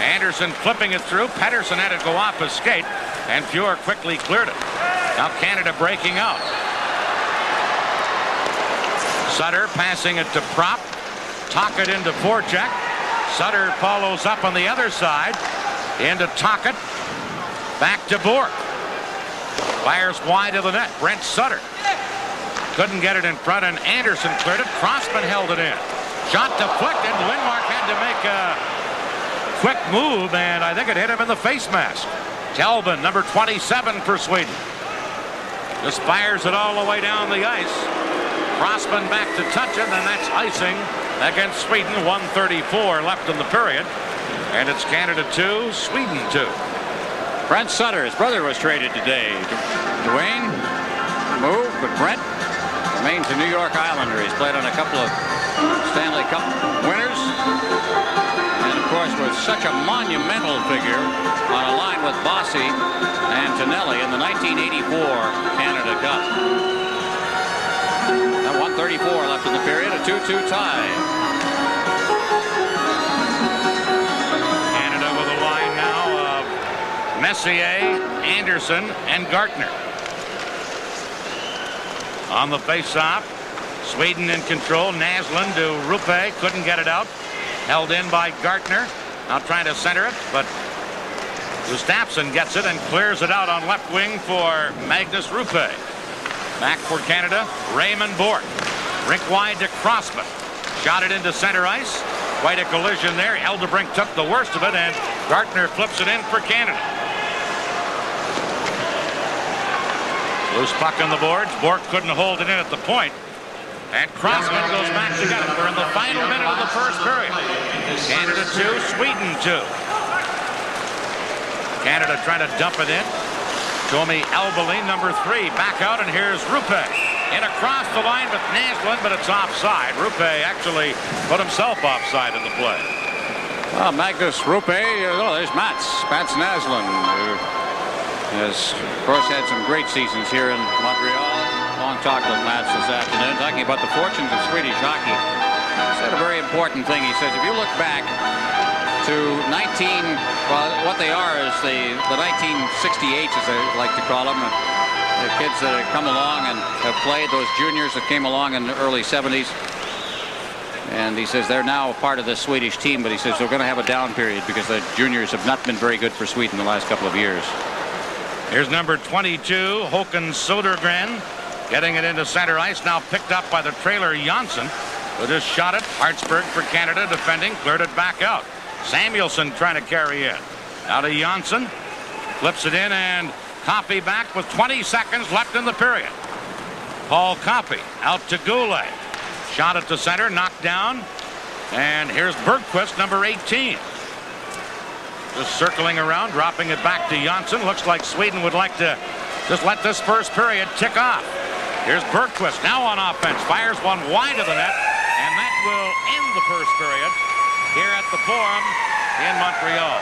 Anderson flipping it through. Pettersson had it go off his skate, and Fuhr quickly cleared it. Now Canada breaking out. Sutter passing it to Prop. Tocchet into forecheck. Sutter follows up on the other side. Into Tocchet. Back to Bork. Fires wide of the net. Brent Sutter couldn't get it in front, and Anderson cleared it. Crossman held it in. Shot deflected. Lindmark had to make a quick move, and I think it hit him in the face mask. Telvin, number 27 for Sweden. Just fires it all the way down the ice. Crossman back to touch it, and that's icing against Sweden. 1:34 left in the period. And it's Canada 2, Sweden 2. Brent Sutter, his brother, was traded today. Dwayne moved, but Brent remains a New York Islander. He's played on a couple of Stanley Cup winners. And of course was such a monumental figure on a line with Bossy and Tonelli in the 1984 Canada Cup. Now 1:34 left in the period, a 2-2 tie. Canada with a line now of Messier, Anderson, and Gartner. On the face-off, Sweden in control. Naslund to Rupe, couldn't get it out. Held in by Gartner. Now trying to center it, but Gustafsson gets it and clears it out on left wing for Magnus Rupe. Back for Canada, Raymond Bourque. Rink wide to Crossman. Shot it into center ice. Quite a collision there. Eldebrink took the worst of it, and Gartner flips it in for Canada. Loose puck on the boards. Bourque couldn't hold it in at the point. And Crossman goes back to get it. We're in the final minute of the first period. Canada 2, Sweden 2. Canada trying to dump it in. Tomi Albeline, number 3, back out, and here's Rupe. In across the line with Naslund, but it's offside. Rupe actually put himself offside in the play. Well, Magnus Rupe, there's Mats Naslund, who has, of course, had some great seasons here in Montreal. Long talk with Mats this afternoon, talking about the fortunes of Swedish hockey. He said a very important thing. He says, if you look back to what they are is the 1968s, as they like to call them. The kids that have come along and have played, those juniors that came along in the early 70s. And he says they're now a part of the Swedish team, but he says they're going to have a down period because the juniors have not been very good for Sweden the last couple of years. Here's number 22, Håkan Sodergren, getting it into center ice, now picked up by the trailer Janssen, who just shot it. Hartsburg for Canada defending, cleared it back out. Samuelsson trying to carry in. Out to Janssen, flips it in, and Coffey back with 20 seconds left in the period. Paul Coffey out to Goulet. Shot at the center, knocked down. And here's Bergqvist, number 18. Just circling around, dropping it back to Janssen. Looks like Sweden would like to just let this first period tick off. Here's Bergqvist now on offense. Fires one wide of the net. And that will end the first period here at the Forum in Montreal.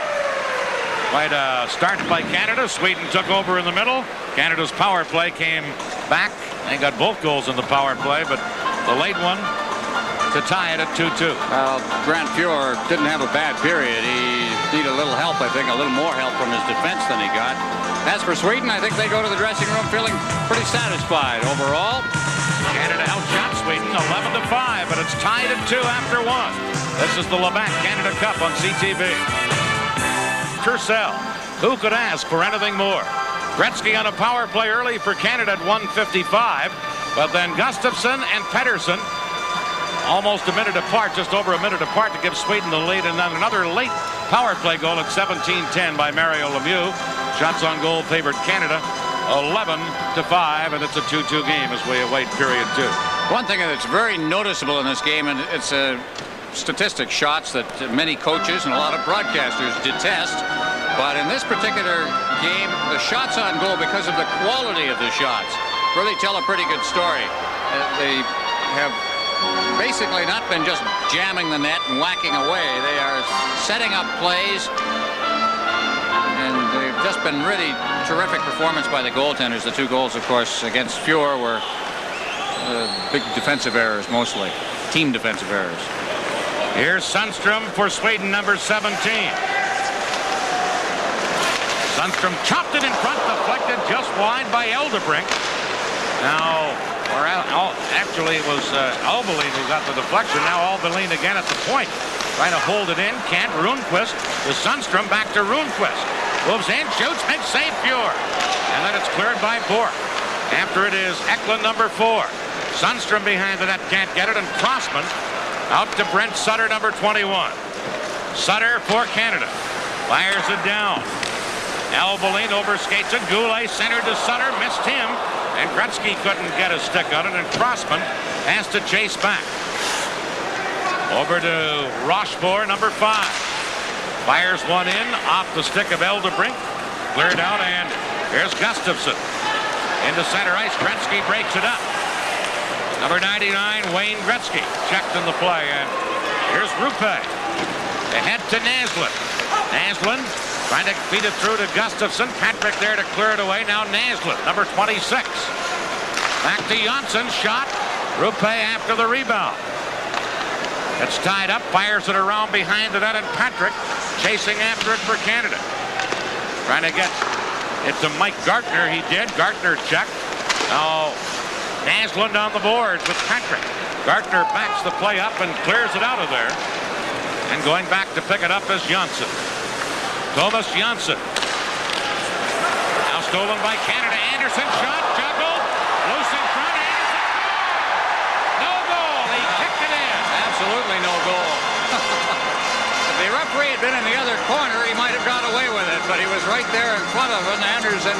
Quite a start by Canada. Sweden took over in the middle. Canada's power play came back. They got both goals in the power play, but the late one to tie it at 2-2. Well, Grant Fuhr didn't have a bad period. He needed a little help, I think, a little more help from his defense than he got. As for Sweden, I think they go to the dressing room feeling pretty satisfied overall. Canada outshot Sweden 11-5, but it's tied at 2 after 1. This is the Labatt Canada Cup on CTV. Purcell, who could ask for anything more? Gretzky on a power play early for Canada at 1:55, but then Gustafsson and Pettersson almost a minute apart, just over a minute apart, to give Sweden the lead, and then another late power play goal at 17:10 by Mario Lemieux. Shots on goal favored Canada 11-5, and it's a 2-2 game as we await period 2. One thing that's very noticeable in this game, and it's a statistic, shots that many coaches and a lot of broadcasters detest, but in this particular game, the shots on goal, because of the quality of the shots, really tell a pretty good story. They have basically not been just jamming the net and whacking away. They are setting up plays, and they've just been really terrific performance by the goaltenders. The 2 goals, of course, against Fuhr were big defensive errors, mostly team defensive errors. Here's Sundstrom for Sweden, number 17. Sundstrom chopped it in front, deflected just wide by Eldebrink. Now, actually it was Albeline who got the deflection. Now Albeline again at the point, trying to hold it in. Can't. Rundqvist to Sundstrom, back to Rundqvist. Moves in, shoots, makes save Fuhr. And then it's cleared by Bourque. After it is Eklund, number 4. Sundstrom behind the net, can't get it, and Crossman out to Brent Sutter, number 21. Sutter for Canada. Fires it down. Albeline overskates it. Goulet centered to Sutter, missed him. And Gretzky couldn't get a stick on it, and Crossman has to chase back. Over to Rochefort, number 5. Fires one in off the stick of Eldebrink. Cleared out, and here's Gustafsson. Into center ice. Gretzky breaks it up. Number 99, Wayne Gretzky, checked in the play, and here's Rupe. Ahead to Naslund. Naslund trying to feed it through to Gustafsson. Patrick there to clear it away. Now Naslund, number 26. Back to Janssen, shot. Rupe after the rebound. It's tied up, fires it around behind the net, and Patrick chasing after it for Canada. Trying to get it to Mike Gartner. He did. Gartner checked. Now Naslund on the boards with Patrick. Gartner backs the play up and clears it out of there. And going back to pick it up is Janssen. Thomas Janssen. Now stolen by Canada. Anderson shot, juggled, loose in front. Anderson, no goal. He kicked it in. Absolutely no goal. If the referee had been in the other corner, he might have got away with it, but he was right there in front of him. Anderson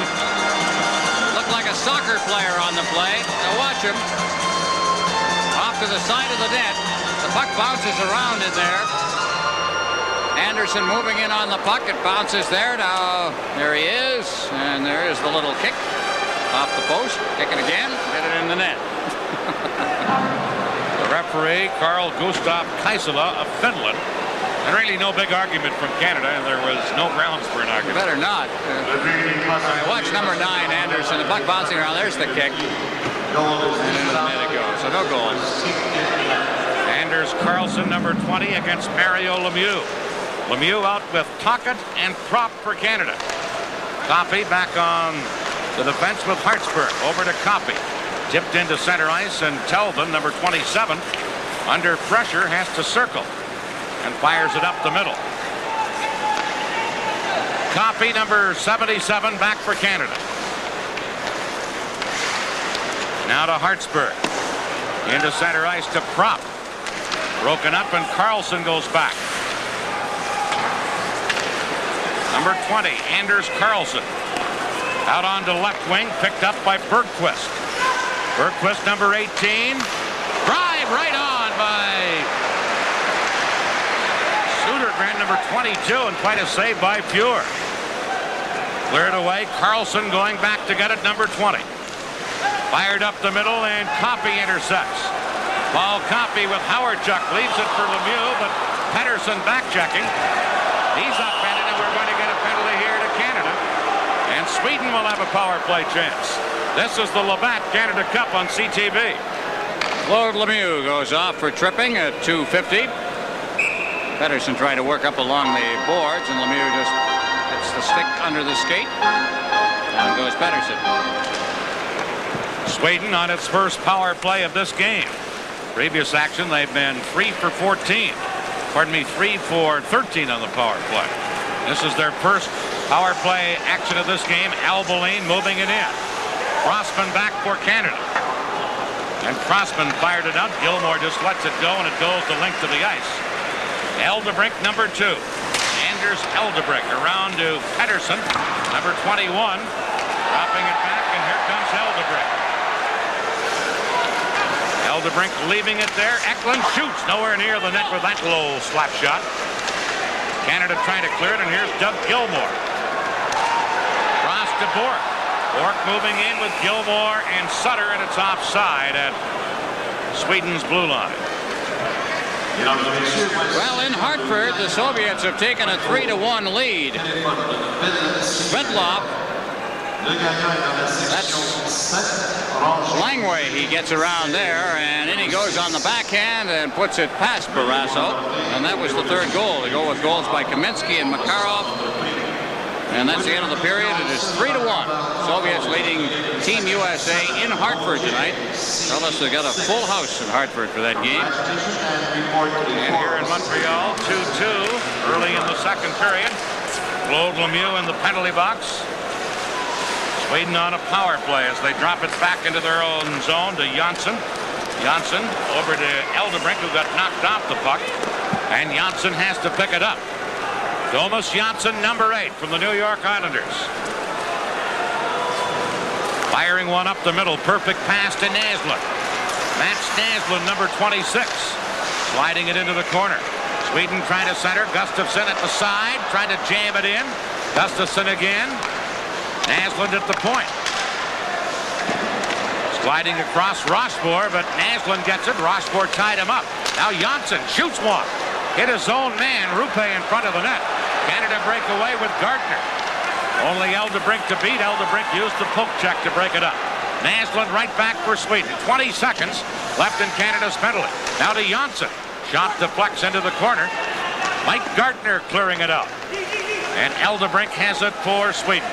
looked like a soccer player on the play. Now watch him. Off to the side of the net. The puck bounces around in there. Anderson moving in on the puck. It bounces there. Now there he is. And there is the little kick off the post. Kick it again. Get it in the net. The referee, Carl Gustav Kaisela of Finland. And really no big argument from Canada, and there was no grounds for an argument. Better not. Watch number 9, Anderson. The puck bouncing around. There's the kick. And into the net it goes. So no goal. Anders Carlson, number 20, against Mario Lemieux. Lemieux out with Tocchet and Prop for Canada. Coffey back on the defense with Hartsburg. Over to Coffey. Tipped into center ice, and Telvin, number 27, under pressure, has to circle and fires it up the middle. Coffey, number 77, back for Canada. Now to Hartsburg. Into center ice to Prop. Broken up, and Carlson goes back. Number 20, Anders Carlson. Out onto left wing, picked up by Bergquist. Bergquist, number 18. Drive right on by Sudergren, number 22, and quite a save by Pure. Cleared away. Carlson going back to get it, number 20. Fired up the middle, and Coffey intercepts. Paul Coffey with Howardchuk leaves it for Lemieux, but Pettersson back checking. He's upended, and we're going to get a penalty here to Canada. And Sweden will have a power play chance. This is the Labatt Canada Cup on CTV. Claude Lemieux goes off for tripping at 2:50. Pettersson trying to work up along the boards, and Lemieux just hits the stick under the skate. Down goes Pettersson. Sweden on its first power play of this game. Previous action, they've been 3 for 14. Pardon me, 3 for 13 on the power play. This is their first power play action of this game. Alboline moving it in. Crossman back for Canada. And Crossman fired it out. Gilmore just lets it go, and it goes the length of the ice. Eldebrink, number 2. Anders Eldebrink around to Pettersson, number 21. Dropping it back, and here comes Eldebrink. Eldebrink leaving it there. Eklund shoots nowhere near the net with that low slap shot. Canada trying to clear it, and here's Doug Gilmore. Cross to Bork. Bork moving in with Gilmore and Sutter, and it's offside at Sweden's blue line. Well, in Hartford, the Soviets have taken a 3-1 lead. Svedlov. That's Langway. He gets around there, and then he goes on the backhand and puts it past Barrasso. And that was the third goal. They go with goals by Kaminsky and Makarov. And that's the end of the period. It is 3-1. Soviets leading Team USA in Hartford tonight. Tell us they got a full house in Hartford for that game. And here in Montreal, 2-2 early in the second period. Claude Lemieux in the penalty box. Sweden on a power play as they drop it back into their own zone to Janssen. Janssen over to Eldebrink, who got knocked off the puck. And Janssen has to pick it up. Thomas Janssen, number 8 from the New York Islanders. Firing one up the middle. Perfect pass to Naslund. Mats Naslund, number 26. Sliding it into the corner. Sweden trying to center. Gustafsson at the side. Trying to jam it in. Gustafsson again. Naslund at the point. Sliding across Rossbohr, but Naslund gets it. Rossbohr tied him up. Now Janssen shoots one. Hit his own man, Rupe, in front of the net. Canada break away with Gardner. Only Eldebrink to beat. Eldebrink used the poke check to break it up. Naslund right back for Sweden. 20 seconds left in Canada's penalty. Now to Janssen. Shot deflects into the corner. Mike Gardner clearing it out. And Eldebrink has it for Sweden.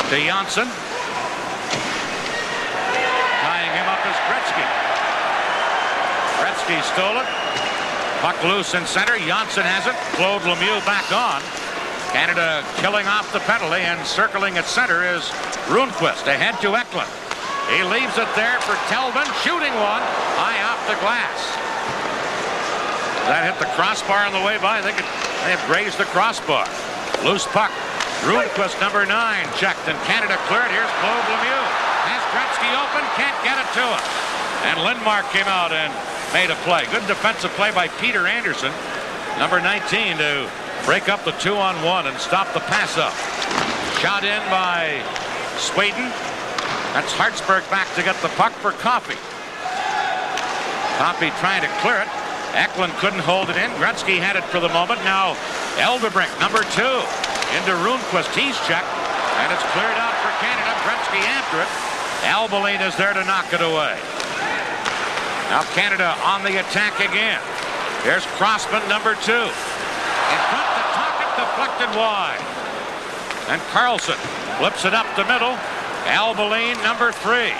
To Janssen. Tying him up is Gretzky. Gretzky stole it. Puck loose in center. Janssen has it. Claude Lemieux back on. Canada killing off the penalty, and circling at center is Rundqvist. Ahead to Eklund. He leaves it there for Telvin. Shooting one high off the glass. That hit the crossbar on the way by. I think it may have grazed the crossbar. Loose puck. Rundqvist, number 9, checked, and Canada cleared. Here's Claude Lemieux. Has Gretzky open. Can't get it to him. And Lindmark came out and made a play. Good defensive play by Peter Anderson, number 19, to break up the 2-on-1 and stop the pass up. Shot in by Sweden. That's Hartsburg back to get the puck for Coffey. Coffey trying to clear it. Eklund couldn't hold it in. Gretzky had it for the moment. Now Eldebrink, number 2, into Rundqvist. He's checked, and it's cleared out for Canada. Gretzky after it. Albeline is there to knock it away. Now Canada on the attack again. Here's Crossman, number 2. In front to Tocchet, deflected wide. And Carlson flips it up the middle. Albeline, number 3.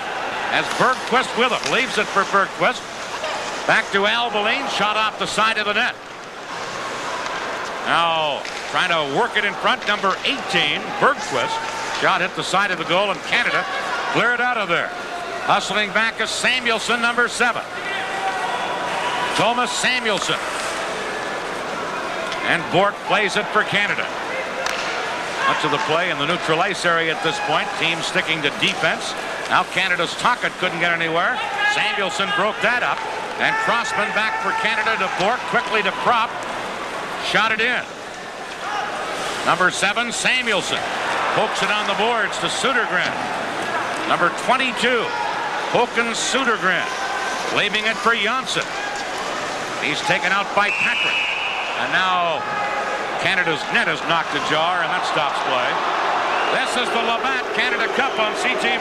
Has Bergquist with him. Leaves it for Bergquist. Back to Albeline. Shot off the side of the net. Now trying to work it in front. Number 18, Bergquist. Shot hit the side of the goal, and Canada clear it out of there. Hustling back is Samuelsson, number 7. Thomas Samuelsson. And Bork plays it for Canada. Much of the play in the neutral ice area at this point. Team sticking to defense. Now Canada's Tocchet couldn't get anywhere. Samuelsson broke that up. And Crossman back for Canada to Bork. Quickly to Prop. Shot it in. Number 7, Samuelsson. Pokes it on the boards to Södergren. Number 22, Håkan Södergren. Leaving it for Janssen. He's taken out by Patrick. And now Canada's net is knocked ajar, and that stops play. This is the Labatt Canada Cup on CTV.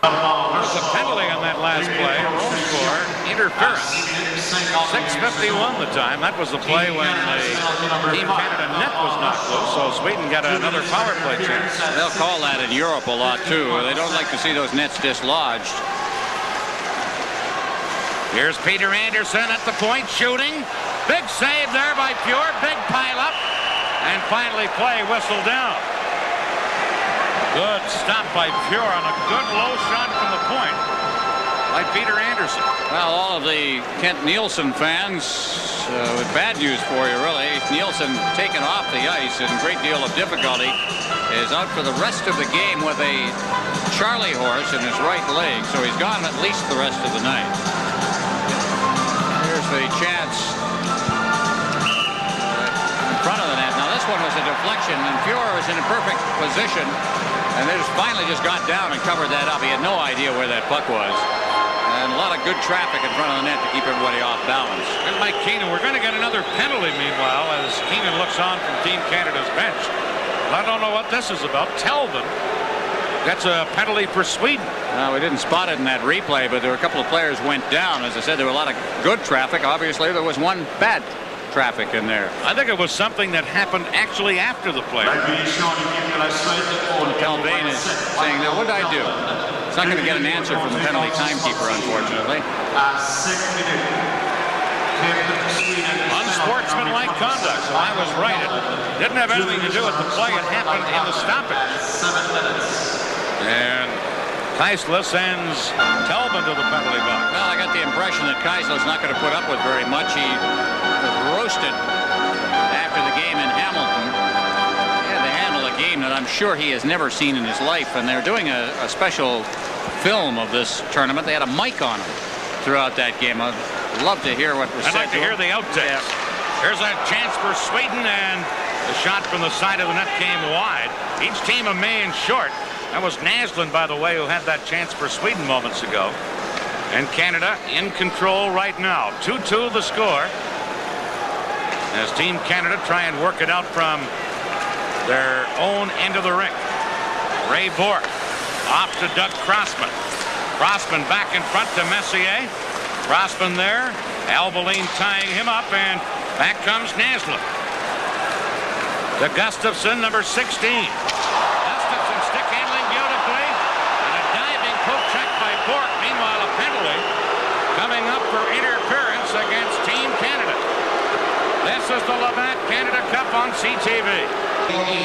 There's a penalty on that last play. Rome score. Interference. 6:51 the time. That was the play when the Team Canada net was knocked loose, so Sweden got another power play chance. They'll call that in Europe a lot, too. They don't like to see those nets dislodged. Here's Peter Anderson at the point, shooting. Big save there by Pure. Big pile up. And finally play whistled down. Good stop by Pure on a good low shot from the point by Peter Anderson. Well, all of the Kent Nielsen fans with bad news for you, really. Nielsen taken off the ice in a great deal of difficulty. Is out for the rest of the game with a Charlie horse in his right leg. So he's gone at least the rest of the night. Here's the chance in front of the net. Now this one was a deflection, and Pure was in a perfect position, and they finally just got down and covered that up. He had no idea where that puck was, and a lot of good traffic in front of the net to keep everybody off balance. And Mike Keenan, we're going to get another penalty meanwhile as Keenan looks on from Team Canada's bench. I don't know what this is about. Telvin gets a penalty for Sweden. Well, we didn't spot it in that replay, but there were a couple of players went down. As I said, there were a lot of good traffic. Obviously, there was one bad traffic in there. I think it was something that happened actually after the play. Calvin is saying, now what did I do? It's not going to get an answer from the penalty timekeeper, unfortunately. Unsportsmanlike conduct. So I was right. It didn't have anything to do with the play. It happened in the stoppage. And Keisler sends Telvin to the penalty box. Well, I got the impression that Keisler's not going to put up with very much. He was roasted after the game in Hamilton. He had to handle a game that I'm sure he has never seen in his life. And they're doing a special film of this tournament. They had a mic on him throughout that game. I'd love to hear what was said. I'd like to hear the outtakes. Yeah. Here's a chance for Sweden, and the shot from the side of the net came wide. Each team a man short. That was Naslund, by the way, who had that chance for Sweden moments ago. And Canada in control right now. 2-2 the score. As Team Canada try and work it out from their own end of the rink. Ray Bourque off to Doug Crossman. Crossman back in front to Messier. Crossman there. Albeline tying him up, and back comes Naslund. To Gustafsson, number 16. Gustafsson stick handling beautifully. And a diving poke check by Bourque. Meanwhile, a penalty coming up for interference against Team Canada. This is the Labatt Canada Cup on CTV.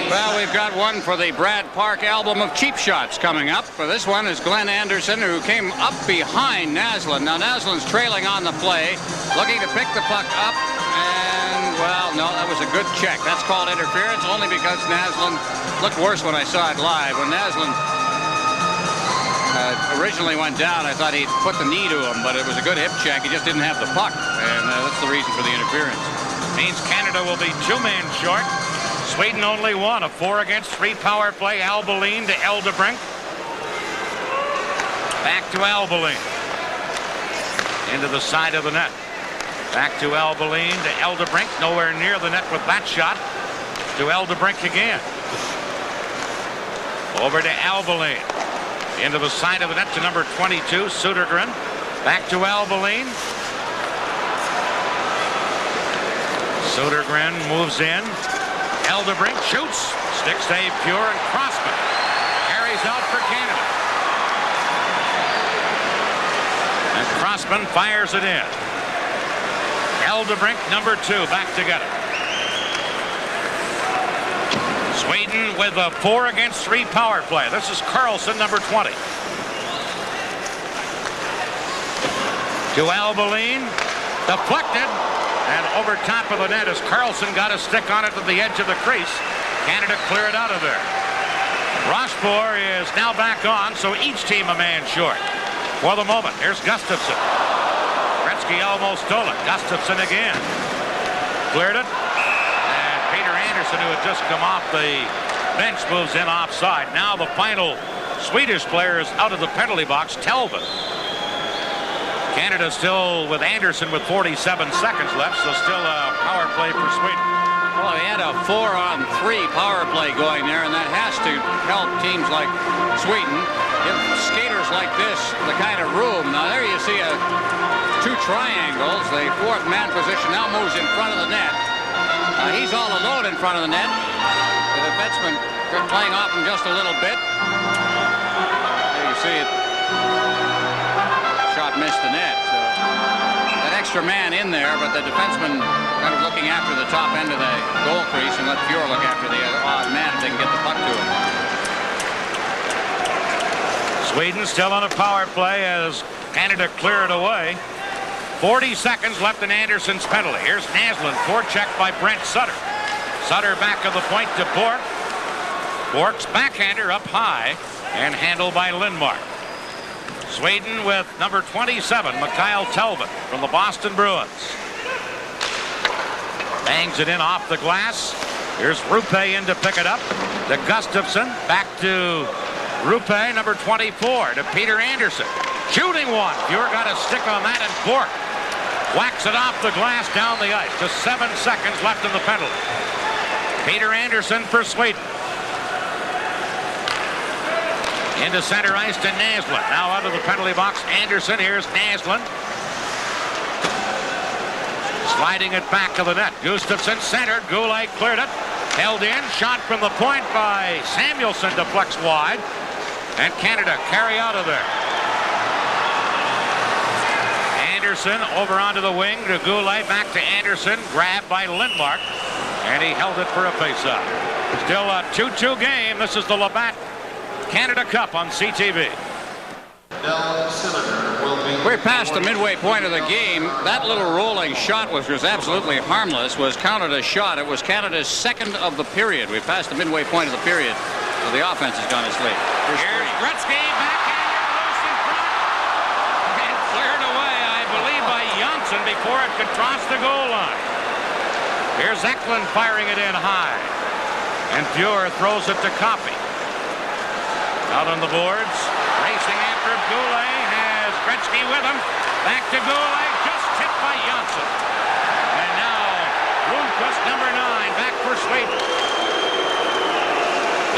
Well, we've got one for the Brad Park album of cheap shots coming up. For this one is Glenn Anderson, who came up behind Naslund. Now Naslund's trailing on the play, looking to pick the puck up, and well, no, that was a good check. That's called interference only because Naslund looked worse when I saw it live. When Naslund originally went down, I thought he'd put the knee to him, but it was a good hip check. He just didn't have the puck, and that's the reason for the interference. Means Canada will be 2-man short. Sweden only one. A 4-against-3 power play. Albeline to Eldebrink. Back to Albeline. Into the side of the net. Back to Albeline to Eldebrink. Nowhere near the net with that shot. To Eldebrink again. Over to Albeline. Into the side of the net to number 22, Södergren. Back to Albeline. Södergren moves in. Eldebrink shoots. Stick save pure, and Crossman carries out for Canada. And Crossman fires it in. Eldebrink, number 2, back together. Sweden with a 4-against-3 power play. This is Carlson, number 20. To Albeline. Deflected. And over top of the net as Carlson got a stick on it to the edge of the crease. Canada clear it out of there. Rochefort is now back on, so each team a man short. For the moment, here's Gustafsson. Gretzky almost stole it. Gustafsson again. Cleared it. And Peter Anderson, who had just come off the bench, moves in offside. Now the final Swedish player is out of the penalty box, Talbot. Canada still with Anderson with 47 seconds left, so still a power play for Sweden. Well, he had a 4-on-3 power play going there, and that has to help teams like Sweden give skaters like this the kind of room. Now there you see two triangles. The fourth man position now moves in front of the net. He's all alone in front of the net. The defenseman playing off him just a little bit. There you see it. Shot missed the net. So that extra man in there, but the defenseman kind of looking after the top end of the goal crease, and let Fuhr look after the other odd man if they can get the puck to him. Sweden still on a power play as Canada clear it away. 40 seconds left in Anderson's penalty. Here's Naslund, forecheck by Brent Sutter. Sutter back of the point to Bourque. Bourque's backhander up high and handled by Lindmark. Sweden with number 27, Mikhail Talbot from the Boston Bruins. Bangs it in off the glass. Here's Rupe in to pick it up. To Gustafsson. Back to Rupe, number 24, to Peter Anderson. Shooting one. Fuhr got a stick on that, and Bourque whacks it off the glass down the ice. Just 7 seconds left in the penalty. Peter Anderson for Sweden. Into center ice to Naslund. Now out of the penalty box, Anderson. Here's Naslund. Sliding it back to the net. Gustafsson centered. Goulet cleared it. Held in. Shot from the point by Samuelsson, deflects wide. And Canada carry out of there. Anderson over onto the wing to Goulet. Back to Anderson. Grabbed by Lindmark. And he held it for a faceoff. Still a 2-2 game. This is the Labatt Canada Cup on CTV. We're past the midway point of the game. That little rolling shot, which was absolutely harmless, was Canada's shot. It was Canada's second of the period. We're past the midway point of the period, so the offense has gone asleep. Here's Gretzky, backhander, loose in front, and cleared away, I believe, by Janssen before it could cross the goal line. Here's Eklund firing it in high. And Fuhr throws it to Coffey. Out on the boards. Racing after Goulet. Has Gretzky with him. Back to Goulet. Just tipped by Janssen. And now Lundqvist, number 9, back for Sweden.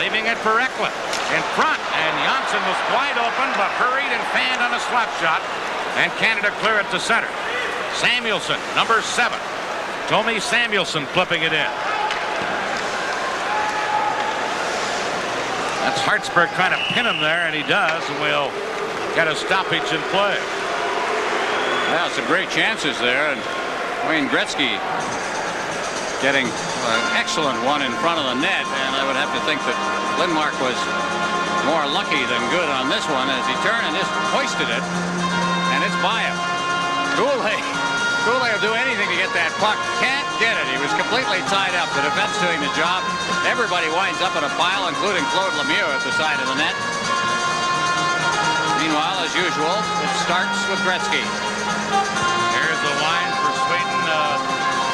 Leaving it for Eklund. In front. And Janssen was wide open, but hurried and fanned on a slap shot. And Canada clear it to center. Samuelsson, number 7. Tommy Samuelsson flipping it in. That's Hartsburg trying to pin him there, and he does, and we'll get a stoppage in play. Yeah, some great chances there, and Wayne Gretzky getting an excellent one in front of the net, and I would have to think that Lindmark was more lucky than good on this one as he turned and just hoisted it, and it's by him. Goulet will do anything to get that puck. Can't get it. He was completely tied up. The defense doing the job. Everybody winds up in a pile, including Claude Lemieux at the side of the net. Meanwhile, as usual, it starts with Gretzky. Here's the line for Sweden.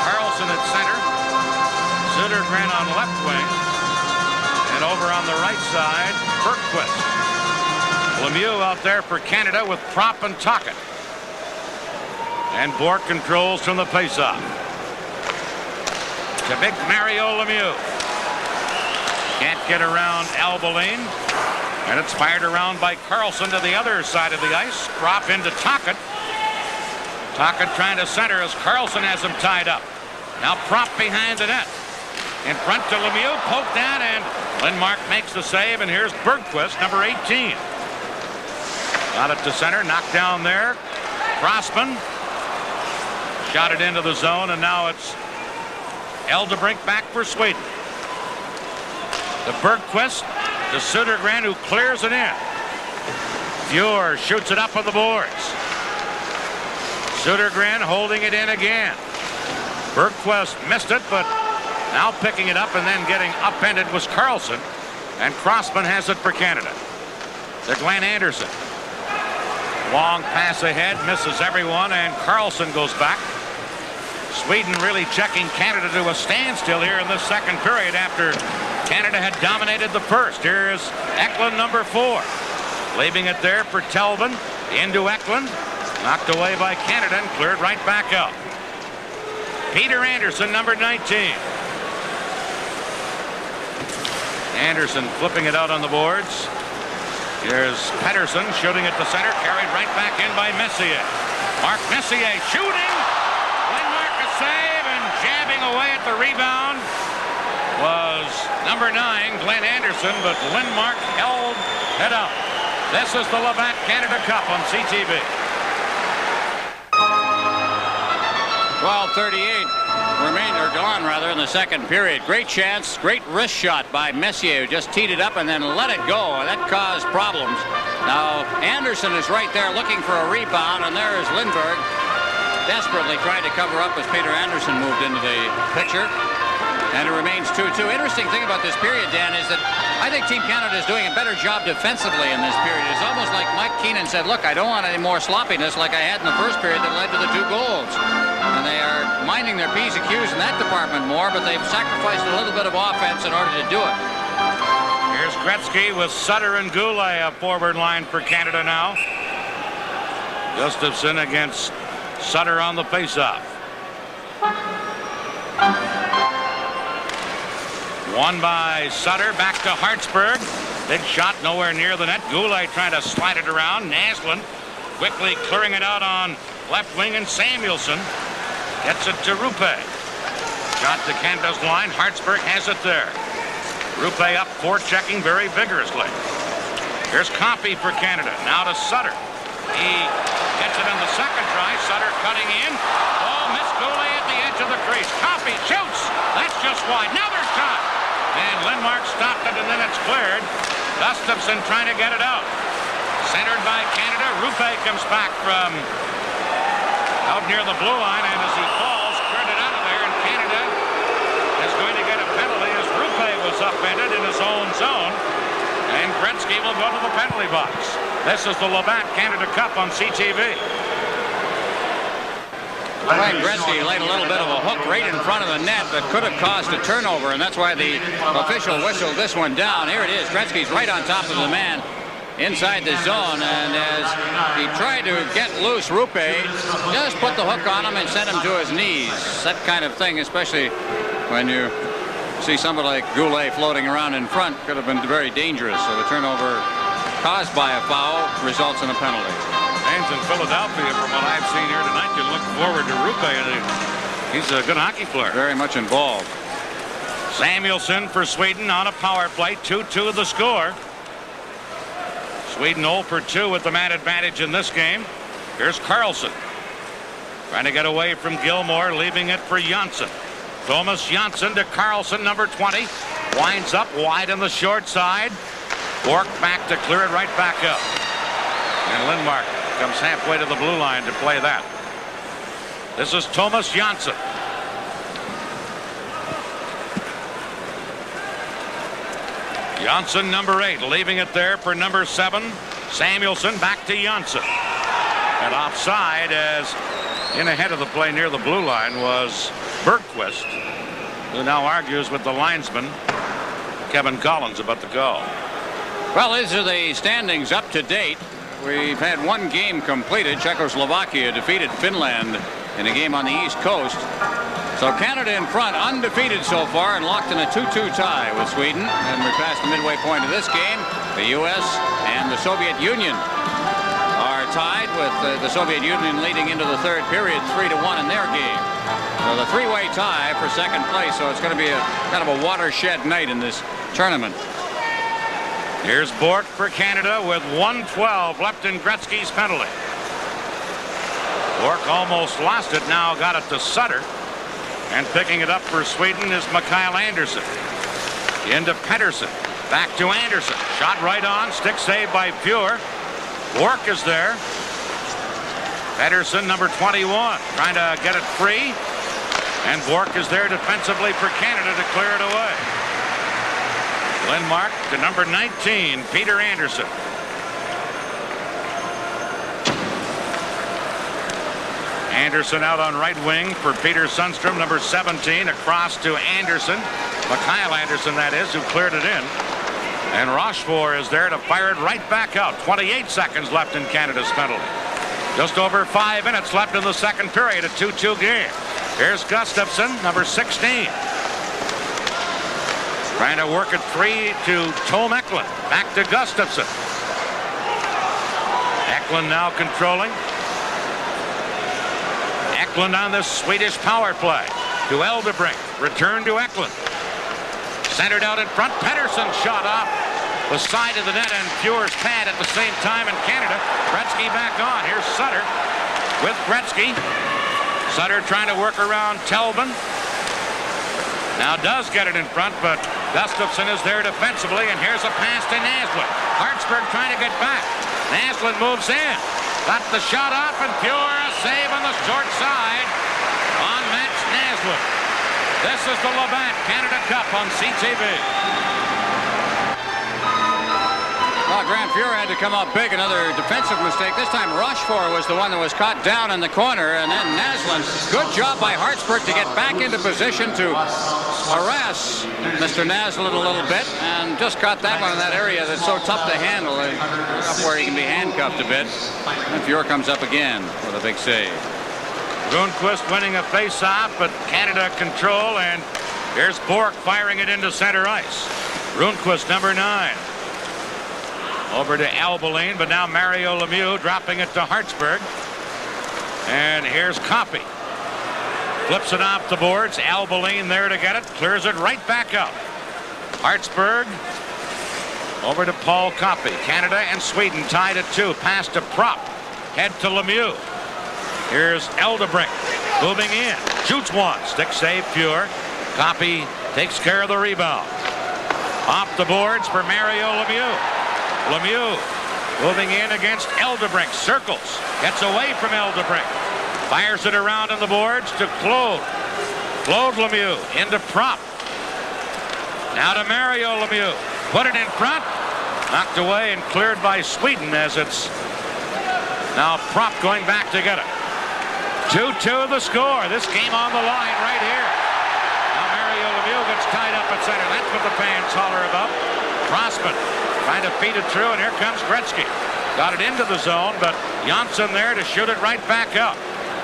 Karlsson at center. Södergren on left wing. And over on the right side, Bergqvist. Lemieux out there for Canada with Propp and Tocchet. And Bourque controls from the faceoff. To big Mario Lemieux. Can't get around Albaline. And it's fired around by Karlsson to the other side of the ice. Propp into Tocchet. Tocchet trying to center as Karlsson has him tied up. Now Propp behind the net. In front to Lemieux. Poked out, and Lindmark makes the save. And here's Bergqvist, number 18. Got it to center. Knocked down there. Crossman. Shot it into the zone, and now it's Eldebrink back for Sweden. To Bergqvist, to Södergren, who clears it in. Fuhr shoots it up on the boards. Södergren holding it in again. Bergqvist missed it, but now picking it up and then getting upended was Karlsson. And Crossman has it for Canada. To Glenn Anderson. Long pass ahead, misses everyone, and Karlsson goes back. Sweden really checking Canada to a standstill here in the second period after Canada had dominated the first. Here's Eklund, number 4. Leaving it there for Telvin. Into Eklund. Knocked away by Canada and cleared right back out. Peter Anderson, number 19. Anderson flipping it out on the boards. Here's Pettersson shooting at the center. Carried right back in by Messier. Mark Messier shooting. Lindmark a save, and jabbing away at the rebound was number 9, Glenn Anderson, but Lindmark held it up. This is the Labatt Canada Cup on CTV. 12:38 gone in the second period. Great chance, great wrist shot by Messier, who just teed it up and then let it go. That caused problems. Now Anderson is right there looking for a rebound, and there is Lindberg desperately trying to cover up as Peter Anderson moved into the picture. And it remains 2-2. Interesting thing about this period, Dan, is that I think Team Canada is doing a better job defensively in this period. It's almost like Mike Keenan said, look, I don't want any more sloppiness like I had in the first period that led to the 2 goals. And they are minding their P's and Q's in that department more, but they've sacrificed a little bit of offense in order to do it. Here's Gretzky with Sutter and Goulet, a forward line for Canada now. Gustafsson against Sutter on the faceoff. Won by Sutter, back to Hartsburg. Big shot nowhere near the net. Goulet trying to slide it around. Naslund quickly clearing it out on left wing, and Samuelsson gets it to Rupe. Shot to Canada's line. Hartsburg has it there. Rupe up, forechecking very vigorously. Here's Coffey for Canada. Now to Sutter. He gets it on the second try. Sutter cutting in. Oh, missed Goulet at the edge of the crease. Coffey shoots. That's just wide. Another shot. And Lindmark stopped it, and then it's cleared. Gustafsson trying to get it out. Centered by Canada. Rupe comes back from out near the blue line, and as he falls, cleared it out of there, and Canada is going to get a penalty as Rupe was upended in his own zone, and Gretzky will go to the penalty box. This is the Labatt Canada Cup on CTV. Wayne Gretzky laid a little bit of a hook right in front of the net that could have caused a turnover, and that's why the official whistled this one down. Here it is. Gretzky's right on top of the man inside the zone, and as he tried to get loose, Rupe just put the hook on him and sent him to his knees. That kind of thing, especially when you see somebody like Goulet floating around in front, could have been very dangerous. So the turnover caused by a foul results in a penalty. Fans in Philadelphia, from what I've seen here tonight, can look forward to Rupe. He's a good hockey player. Very much involved. Samuelsson for Sweden on a power play. 2-2 the score. Sweden 0 for 2 with the man advantage in this game. Here's Karlsson trying to get away from Gilmore, leaving it for Janssen. Thomas Janssen to Karlsson, number 20. Winds up wide on the short side. Bork back to clear it right back up. And Lindmark comes halfway to the blue line to play that. This is Thomas Janssen. Janssen, number 8, leaving it there for number 7. Samuelsson back to Janssen. And offside, as in ahead of the play near the blue line was Bergquist, who now argues with the linesman, Kevin Collins, about the goal. Well, these are the standings up to date. We've had one game completed. Czechoslovakia defeated Finland in a game on the East Coast. So Canada in front, undefeated so far, and locked in a 2-2 tie with Sweden. And we're past the midway point of this game. The U.S. and the Soviet Union are tied, with the Soviet Union leading into the third period 3-1 in their game. So the three-way tie for second place. So it's going to be a kind of a watershed night in this tournament. Here's Bork for Canada with 1:12 left in Gretzky's penalty. Bork almost lost it, now got it to Sutter. And picking it up for Sweden is Mikael Andersson. Into Pettersson. Back to Andersson. Shot right on. Stick save by Pure. Bork is there. Pettersson, number 21, trying to get it free. And Bork is there defensively for Canada to clear it away. Lindmark to number 19, Peter Andersson. Andersson out on right wing for Peter Sundstrom, number 17, across to Andersson. Mikael Andersson, that is, who cleared it in. And Rochefort is there to fire it right back out. 28 seconds left in Canada's penalty. Just over 5 minutes left in the second period, a 2-2 game. Here's Gustafsson, number 16. Trying to work it free to Tom Eklund. Back to Gustafsson. Eklund now controlling. Eklund on the Swedish power play to Eldebrink. Return to Eklund. Centered out in front. Pettersson shot off the side of the net and Pure's pad at the same time in Canada. Gretzky back on. Here's Sutter with Gretzky. Sutter trying to work around Telbin. Now does get it in front, but Gustafsson is there defensively, and here's a pass to Naslund. Hartsburg trying to get back. Naslund moves in. Got the shot off, and Pure a save on the short side on Mats Naslund. This is the Labatt Canada Cup on CTV. Well, Grant Fuhr had to come up big. Another defensive mistake. This time Rochefort was the one that was caught down in the corner, and then Naslund. Good job by Hartsburg to get back into position to harass Mr. Naslund a little bit, and just caught that one in that area that's so tough to handle, up where he can be handcuffed a bit. And Fuhr comes up again with a big save. Rundqvist winning a face-off, but Canada control, and here's Bork firing it into center ice. Rundqvist, number 9. Over to Albeline, but now Mario Lemieux dropping it to Hartsburg. And here's Coffey. Flips it off the boards. Albeline there to get it. Clears it right back up. Hartsburg over to Paul Coffey. Canada and Sweden tied at 2. Pass to Prop. Head to Lemieux. Here's Eldebrink moving in. Shoots one. Stick save Pure. Coffey takes care of the rebound. Off the boards for Mario Lemieux. Lemieux moving in against Eldebrink. Circles. Gets away from Eldebrink. Fires it around on the boards to Claude. Claude Lemieux into Prop. Now to Mario Lemieux. Put it in front. Knocked away and cleared by Sweden, as it's now Prop going back to get it. 2-2 the score. This game on the line right here. Now Mario Lemieux gets tied up at center. That's what the fans holler about. Crossman trying to feed it through, and here comes Gretzky. Got it into the zone, but Janssen there to shoot it right back out.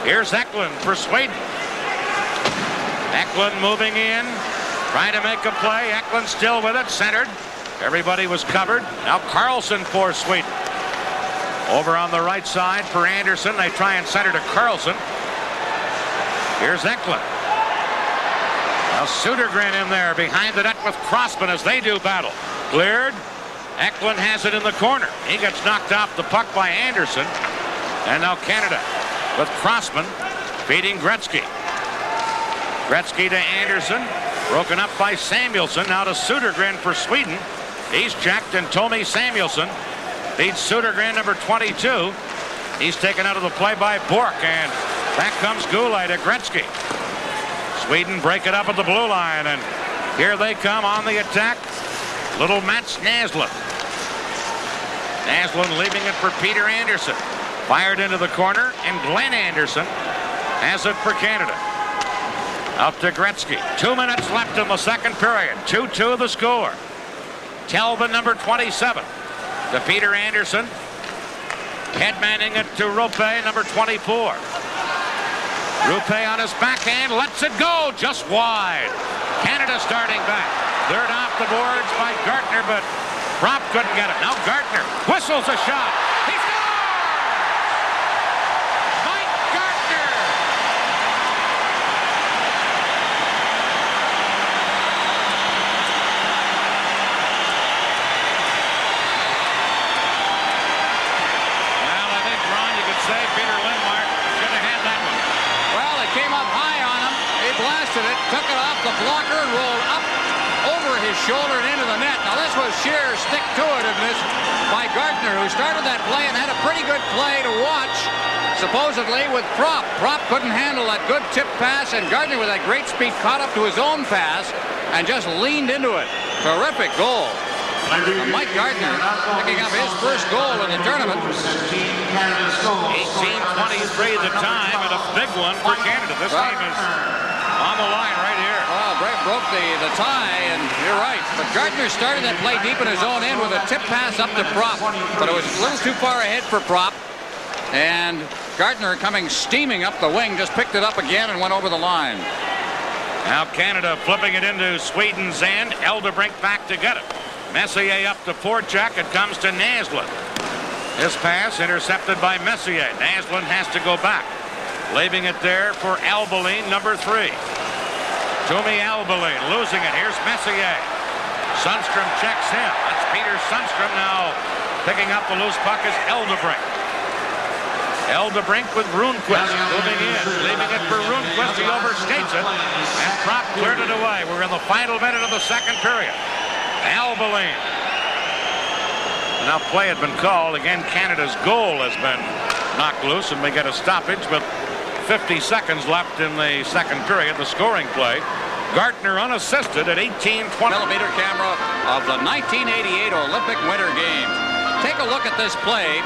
Here's Eklund for Sweden. Eklund moving in, trying to make a play. Eklund still with it, centered. Everybody was covered. Now Carlson for Sweden. Over on the right side for Anderson. They try and center to Carlson. Here's Eklund. Now Södergren in there behind the net with Crossman as they do battle. Cleared. Eklund has it in the corner. He gets knocked off the puck by Anderson. And now Canada with Crossman feeding Gretzky. Gretzky to Anderson. Broken up by Samuelsson. Now to Södergren for Sweden. He's checked, and Tommy Samuelsson beats Södergren, number 22. He's taken out of the play by Bork, and back comes Goulet to Gretzky. Sweden break it up at the blue line, and here they come on the attack. Little Mats Naslund. Naslund leaving it for Peter Anderson. Fired into the corner, and Glenn Anderson has it for Canada. Out to Gretzky. 2 minutes left in the second period. 2-2 the score. Telvin, number 27, to Peter Anderson. Headmanning it to Rupe, number 24. Rupe on his backhand, lets it go just wide. Canada starting back. Cleared off the boards by Gartner, but Prop couldn't get it. Now Gartner whistles a shot. He scores! Mike Gartner! Well, I think, Ron, you could say Peter Lindmark should have had that one. Well, it came up high on him. He blasted it, took it off the blocker, and rolled up over his shoulder and into the net. Now this was sheer stick-to-itiveness by Gartner, who started that play and had a pretty good play to watch, supposedly with Prop. Prop couldn't handle that good tip pass, and Gartner with that great speed caught up to his own pass and just leaned into it. Terrific goal. And Mike Gartner picking up his first goal in the tournament. 18:23 the time, and a big one for Canada. This game is on the line right here. Well, Brett broke the tie, and you're right. But Gardner started that play deep in his own end with a tip pass up to Prop. But it was a little too far ahead for Prop. And Gardner, coming steaming up the wing, just picked it up again and went over the line. Now Canada flipping it into Sweden's end. Eldebrink back to get it. Messier up to Forchak. It comes to Naslund. His pass intercepted by Messier. Naslund has to go back. Leaving it there for Albeline, number 3. Tommy Albeline losing it. Here's Messier. Sundstrom checks him. That's Peter Sundstrom now picking up the loose puck is Eldebrink. Eldebrink with Rundqvist moving in. Leaving it for Rundqvist. He overskates it. And Prop cleared it away. We're in the final minute of the second period. Albeline. Now play had been called. Again, Canada's goal has been knocked loose, and we get a stoppage, but 50 seconds left in the second period, the scoring play. Gartner unassisted at 18:20. Millimeter camera of the 1988 Olympic Winter Games. Take a look at this play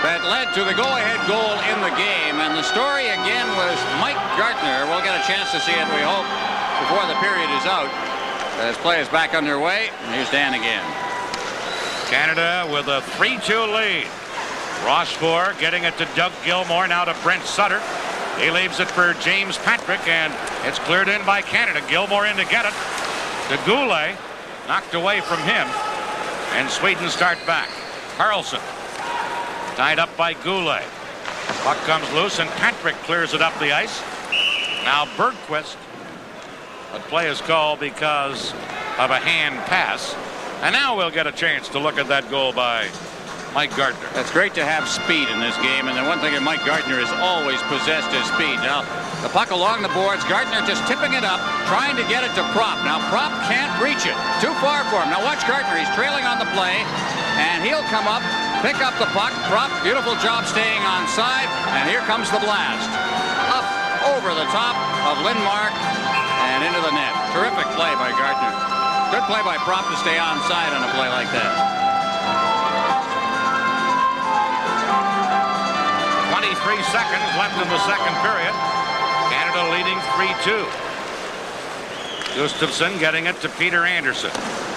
that led to the go-ahead goal in the game, and the story again was Mike Gartner. We'll get a chance to see it, we hope, before the period is out. This play is back underway. Here's Dan again. Canada with a 3-2 lead. Rochefort getting it to Doug Gilmour, now to Brent Sutter. He leaves it for James Patrick, and it's cleared in by Canada. Gilmour in to get it. To Goulet, knocked away from him, and Sweden start back. Carlson tied up by Goulet. Puck comes loose, and Patrick clears it up the ice. Now Bergquist. But play is called because of a hand pass. And now we'll get a chance to look at that goal by Mike Gartner. It's great to have speed in this game, and the one thing that Mike Gartner has always possessed is speed. Now, the puck along the boards, Gartner just tipping it up, trying to get it to Prop. Now, Prop can't reach it. Too far for him. Now, watch Gartner. He's trailing on the play, and he'll come up, pick up the puck. Prop, beautiful job staying on side, and here comes the blast. Up over the top of Lindmark and into the net. Terrific play by Gartner. Good play by Prop to stay on side on a play like that. 26 23 seconds left in the second period. Canada leading 3-2. Gustafsson getting it to Peter Anderson.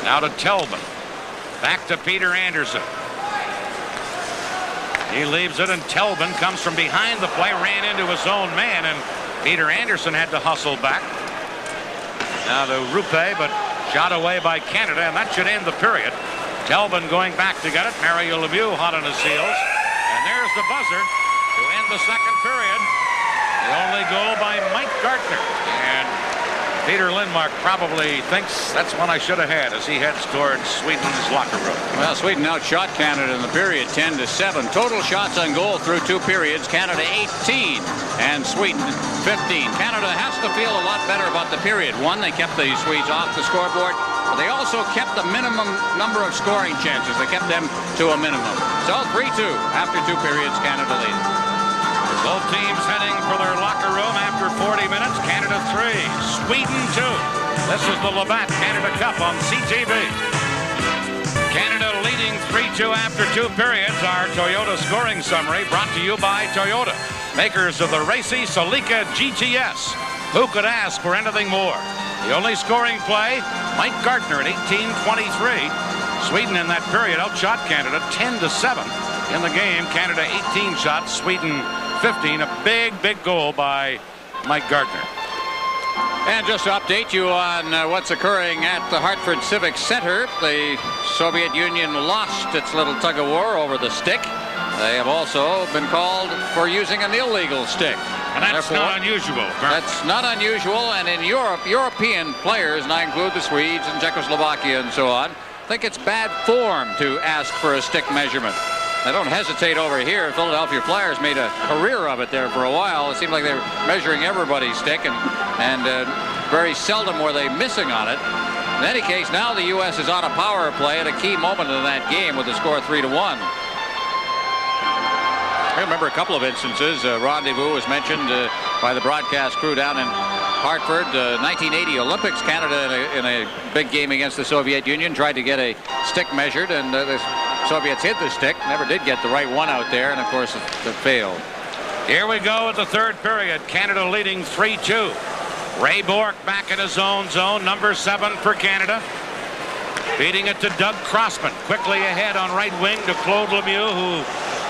Now to Telbin. Back to Peter Anderson. He leaves it, and Telbin comes from behind the play, ran into his own man, and Peter Anderson had to hustle back. Now to Rupe, but shot away by Canada, and that should end the period. Telbin going back to get it. Mario Lemieux hot on his heels. And there's the buzzer to end the second period. The only goal by Mike Gartner. And Peter Lindmark probably thinks that's one I should have had as he heads towards Sweden's locker room. Well, Sweden outshot Canada in the period 10-7. Total shots on goal through 2 periods. Canada 18 and Sweden 15. Canada has to feel a lot better about the period. One, they kept the Swedes off the scoreboard, but they also kept the minimum number of scoring chances. They kept them to a minimum. So 3-2 after 2 periods, Canada leading. Both teams heading for their locker room after 40 minutes. Canada 3, Sweden 2. This is the Labatt Canada Cup on CTV. Canada leading 3-2 after 2 periods. Our Toyota scoring summary brought to you by Toyota, makers of the racy Celica GTS. Who could ask for anything more? The only scoring play, Mike Gartner at 18:23. Sweden in that period outshot Canada 10-7. In the game, Canada 18 shots, Sweden 15. A big goal by Mike Gartner. And just to update you on what's occurring at the Hartford Civic Center, the Soviet Union lost its little tug-of-war over the stick. They have also been called for using an illegal stick. And that's not unusual. That's not unusual. And in Europe, European players, and I include the Swedes and Czechoslovakia and so on, think it's bad form to ask for a stick measurement. They don't hesitate over here. Philadelphia Flyers made a career of it there for a while. It seemed like they were measuring everybody's stick, and very seldom were they missing on it. In any case, now the U.S. is on a power play at a key moment in that game with the score 3-1. I remember a couple of instances. Rendezvous was mentioned by the broadcast crew down in Hartford. 1980 Olympics, Canada in a big game against the Soviet Union tried to get a stick measured, and the Soviets hit the stick, never did get the right one out there, and of course it failed. Here we go at the third period. Canada leading 3-2. Ray Bourque back in his own zone, number 7 for Canada. Feeding it to Doug Crossman. Quickly ahead on right wing to Claude Lemieux, who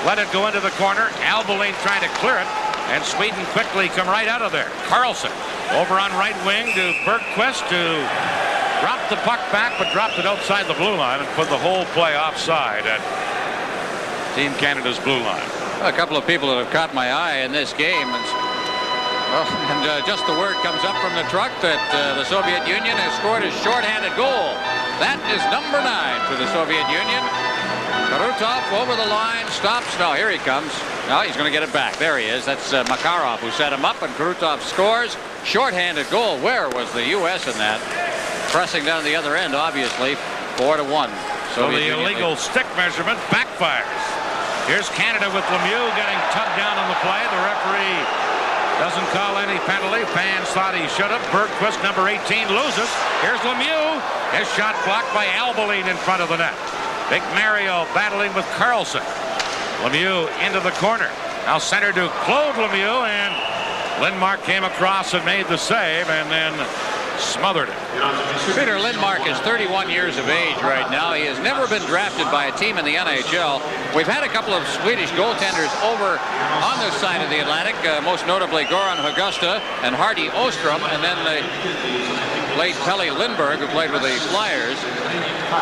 let it go into the corner. Albeline trying to clear it, and Sweden quickly come right out of there. Carlson over on right wing to Bergqvist, to drop the puck back, but dropped it outside the blue line and put the whole play offside at Team Canada's blue line. A couple of people that have caught my eye in this game. Just the word comes up from the truck that the Soviet Union has scored a shorthanded goal. That is number 9 for the Soviet Union. Krutov over the line, stops. No, here he comes. No, he's going to get it back. There he is. That's Makarov who set him up, and Krutov scores. Shorthanded goal. Where was the U.S. in that? Pressing down the other end, obviously. 4-1. So the illegal stick measurement backfires. Here's Canada with Lemieux getting tugged down on the play. The referee doesn't call any penalty. Fans thought he should have. Bergqvist, number 18, loses. Here's Lemieux. His shot blocked by Albeline in front of the net. Big Mario battling with Carlson. Lemieux into the corner. Now center to Claude Lemieux, and Lindmark came across and made the save, and then smothered it. Peter Lindmark is 31 years of age right now. He has never been drafted by a team in the NHL. We've had a couple of Swedish goaltenders over on this side of the Atlantic, most notably Goran Hugusta and Hardy Ostrom, and then the late Pelle Lindbergh, who played with the Flyers.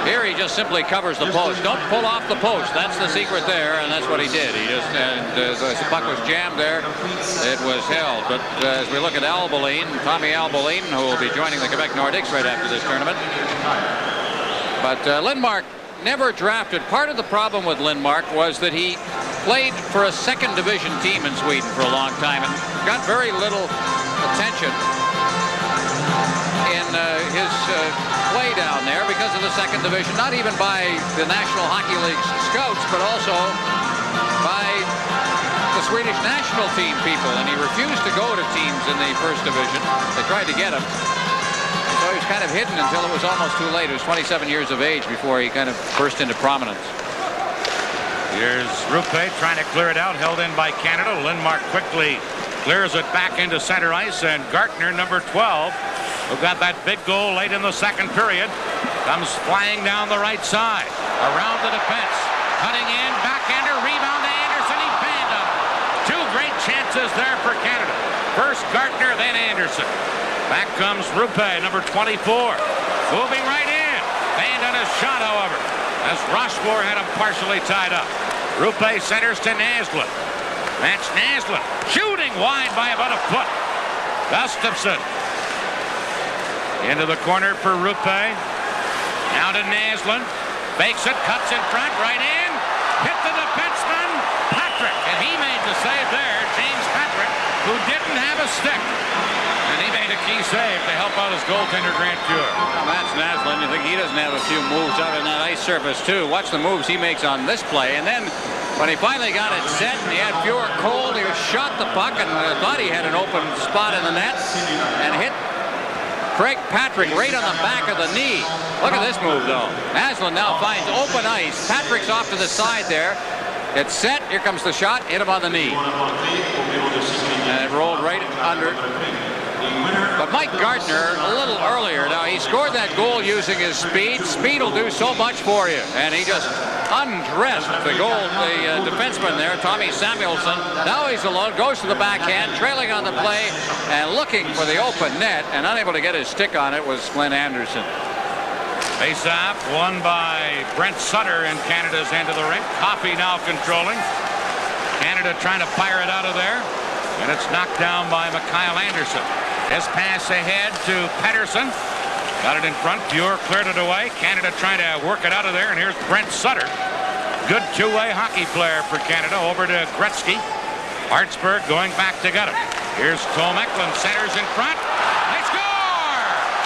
Here he just simply covers the post. Don't pull off the post. That's the secret there, and that's what he did. He just, as the puck was jammed there, it was held. But as we look at Albeline, Tommy Albeline, who will be joining the Quebec Nordiques right after this tournament. But Lindmark never drafted. Part of the problem with Lindmark was that he played for a second division team in Sweden for a long time and got very little attention in his play down there because of the second division, not even by the National Hockey League's scouts, but also by the Swedish national team people, and he refused to go to teams in the first division. They tried to get him, so he was kind of hidden until it was almost too late. He was 27 years of age before he kind of burst into prominence. Here's Rupe trying to clear it out, held in by Canada. Lindmark quickly clears it back into center ice, and Gartner, number 12, who got that big goal late in the second period, comes flying down the right side, around the defense, cutting in, backhander, rebound to Anderson. He banned him. Two great chances there for Canada. First Gartner, then Anderson. Back comes Rupe, number 24, moving right in. Banned on his shot, however, as Rochefort had him partially tied up. Rupe centers to Naslund. Match Naslund shooting wide by about a foot. Gustafsson into the corner for Rupe. Now to Naslund. Fakes it, cuts in front, right in. Hit the defenseman, Patrick. And he made the save there, James Patrick, who didn't have a stick. And he made a key save to help out his goaltender, Grant Fuhr. Well, that's Naslund. You think he doesn't have a few moves out on that ice surface, too. Watch the moves he makes on this play. And then when he finally got it set and he had Fuhr cold, he shot the puck and thought he had an open spot in the net and hit Craig Patrick right on the back of the knee. Look at this move, though. Naslund now finds open ice. Patrick's off to the side there. It's set. Here comes the shot. Hit him on the knee. And it rolled right under. But Mike Gartner, a little earlier, now he scored that goal using his speed. Speed will do so much for you. And he just undressed the defenseman there, Tommy Samuelsson. Now he's alone, goes to the backhand, trailing on the play, and looking for the open net, and unable to get his stick on it was Glenn Anderson. Face-off won by Brent Sutter in Canada's end of the rink. Coffey now controlling. Canada trying to fire it out of there, and it's knocked down by Mikhail Anderson. His pass ahead to Pettersson. Got it in front. Fuhr cleared it away. Canada trying to work it out of there, and here's Brent Sutter. Good two-way hockey player for Canada. Over to Gretzky. Hartsburg going back to get him. Here's Tom Eklund, centers in front. They score!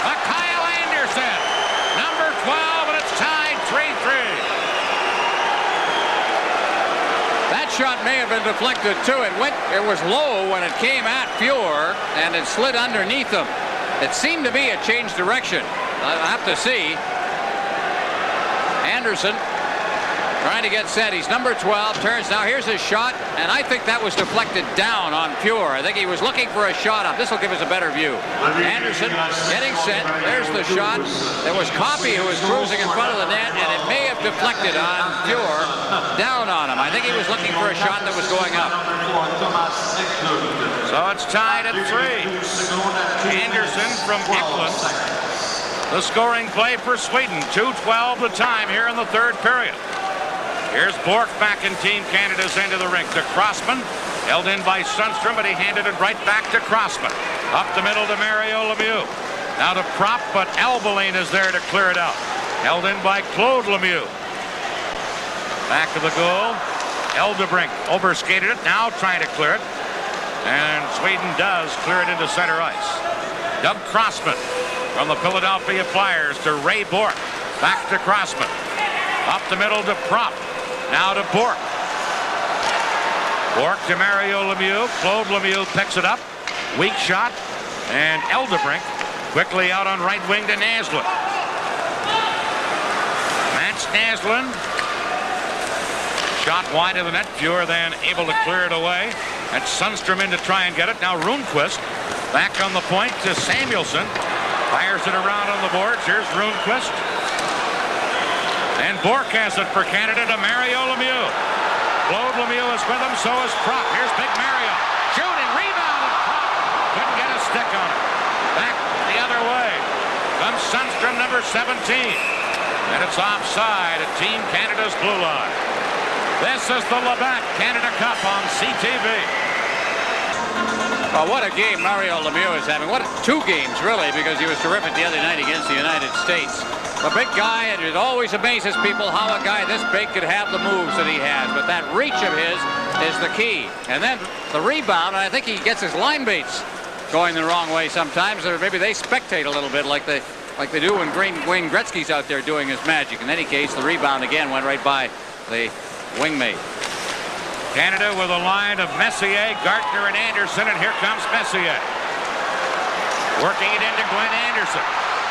Mikhail Anderson, number 12, and it's tied 3-3. That shot may have been deflected too. It was low when it came at Fuhr, and it slid underneath him. It seemed to be a change direction. I'll have to see. Anderson trying to get set. He's number 12. Turns now. Here's his shot, and I think that was deflected down on Fuhr. I think he was looking for a shot up. This will give us a better view. Anderson getting set. There's the shot. There was Coffey who was cruising in front of the net, and it may have deflected on Fuhr, down on him. I think he was looking for a shot that was going up. So it's tied at 3. Anderson from Eklund. The scoring play for Sweden. 2:12 the time here in the third period. Here's Bork back in Team Canada's end of the rink to Crossman. Held in by Sundstrom, but he handed it right back to Crossman. Up the middle to Mario Lemieux. Now to Prop, but Albeline is there to clear it out. Held in by Claude Lemieux. Back to the goal. Eldebrink overskated it, now trying to clear it. And Sweden does clear it into center ice. Doug Crossman from the Philadelphia Flyers to Ray Bork. Back to Crossman. Up the middle to Prop. Now to Bork. Bork to Mario Lemieux. Claude Lemieux picks it up. Weak shot. And Eldebrink quickly out on right wing to Naslund. Mats Naslund. Shot wide of the net. Fuhr then able to clear it away. And Sundstrom in to try and get it. Now Rundqvist back on the point to Samuelsson. Fires it around on the boards. Here's Rundqvist. And Bork has it for Canada to Mario Lemieux. Claude Lemieux is with him, so is Prop. Here's Big Mario. Shooting, rebound, and Prop couldn't get a stick on it. Back the other way comes Sundstrom, number 17. And it's offside at Team Canada's blue line. This is the Labatt Canada Cup on CTV. Well, what a game Mario Lemieux is having. What 2 games, really, because he was terrific the other night against the United States. A big guy, and it always amazes people how a guy this big could have the moves that he has. But that reach of his is the key. And then the rebound, and I think he gets his line mates going the wrong way sometimes, or maybe they spectate a little bit like they do when Wayne Gretzky's out there doing his magic. In any case, the rebound again went right by the wingmate. Canada with a line of Messier, Gartner, and Anderson, and here comes Messier. Working it into Glenn Anderson.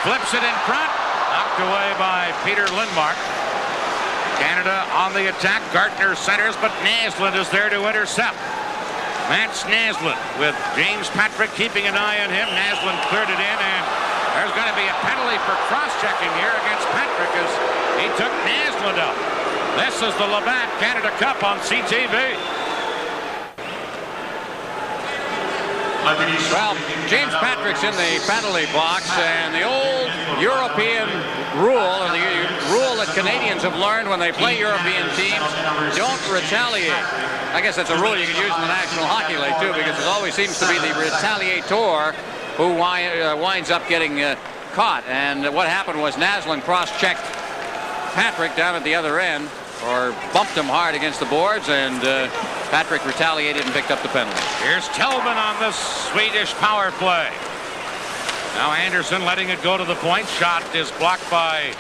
Flips it in front. Knocked away by Peter Lindmark. Canada on the attack. Gartner centers, but Naslund is there to intercept. Mats Naslund with James Patrick keeping an eye on him. Naslund cleared it in, and there's going to be a penalty for cross-checking here against Patrick as he took Naslund out. This is the Labatt Canada Cup on CTV. Well, James Patrick's in the penalty box, and the old European rule, or the rule that Canadians have learned when they play European teams, don't retaliate. I guess that's a rule you can use in the National Hockey League, too, because it always seems to be the retaliator who winds up getting caught. And what happened was Naslund cross-checked Patrick down at the other end, or bumped him hard against the boards, and Patrick retaliated and picked up the penalty. Here's Telvin on the Swedish power play. Now Anderson letting it go to the point. Shot is blocked by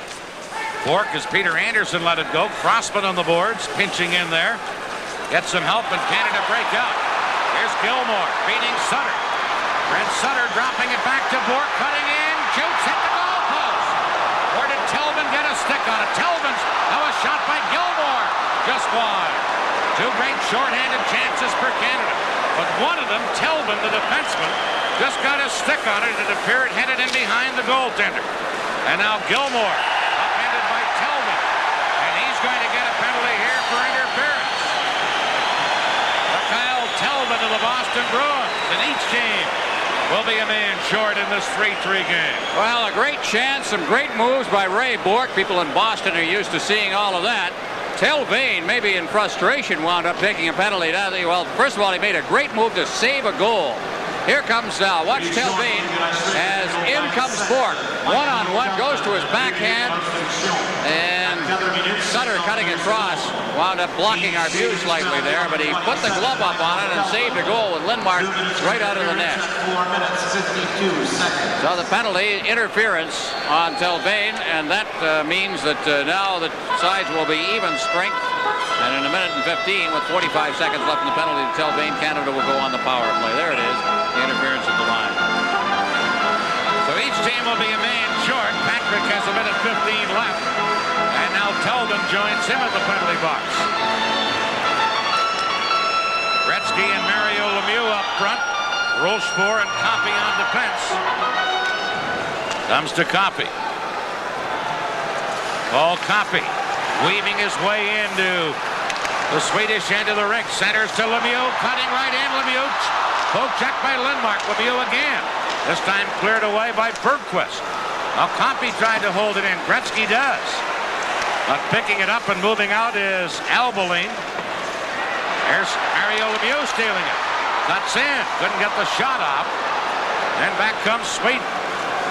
Bork as Peter Anderson let it go. Crossman on the boards, pinching in there. Gets some help, and Canada break out. Here's Gilmore beating Sutter. Brent Sutter dropping it back to Bork, cutting in, shoots, hit the goal post. Or did Telvin get a stick on it? Telvin's, now a shot by Gilmore, just wide. Two great shorthanded chances for Canada. But one of them, Telvin, the defenseman, just got a stick on it. It appeared headed in behind the goaltender. And now Gilmore, upended by Telvin. And he's going to get a penalty here for interference. Kyle Telvin to the Boston Bruins. And each team will be a man short in this 3-3 game. Well, a great chance, some great moves by Ray Bork. People in Boston are used to seeing all of that. Telvin, maybe in frustration, wound up taking a penalty. Well, first of all, he made a great move to save a goal. Here comes now. Watch Telvin as in comes Bork. One-on-one, goes to his backhand, and Sutter cutting across. Wound up blocking our view slightly there, but he put the glove up on it and saved a goal with Lindmark right out of the net. 4 minutes, 52 seconds. So the penalty, interference on Telvin, and that means that now the sides will be even strength. And in a minute and 15, with 45 seconds left in the penalty to Telvin, Canada will go on the power play. There it is, the interference at the line. So each team will be a man short. Patrick has a minute 15 left. And now Telvin joins him in the penalty box. Gretzky and Mario Lemieux up front. Rochefort and Coffey on defense. Comes to Coffey. Paul Coffey weaving his way into the Swedish end of the rink. Centers to Lemieux. Cutting right in. Lemieux. Poke check by Lindmark. Lemieux again. This time cleared away by Bergquist. Now Coffey tried to hold it in. Gretzky does. But picking it up and moving out is Albeline. There's Mario Lemieux stealing it. Cuts in. Couldn't get the shot off. Then back comes Sweden.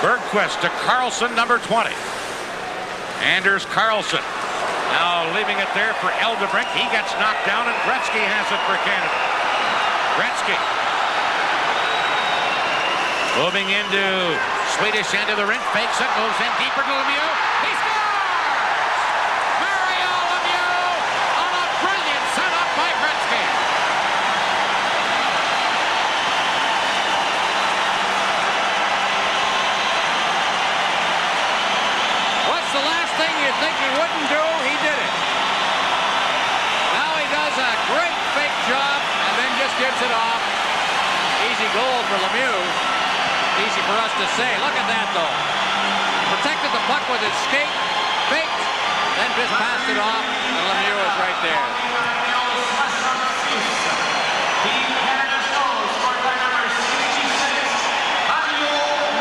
Bergquist to Carlson, number 20. Anders Carlson. Now leaving it there for Eldebrink. He gets knocked down, and Gretzky has it for Canada. Gretzky. Moving into Swedish end of the rink. Fakes it. Moves in deeper to Lemieux. He scores! Mario Lemieux on a brilliant setup by Gretzky. What's the last thing you think he wouldn't do? He did it. Now he does a great fake job and then just gives it off. Easy goal for Lemieux. Easy for us to say. Look at that, though. Protected the puck with his skate, faked, then just passed it off, and Lemieux is right there.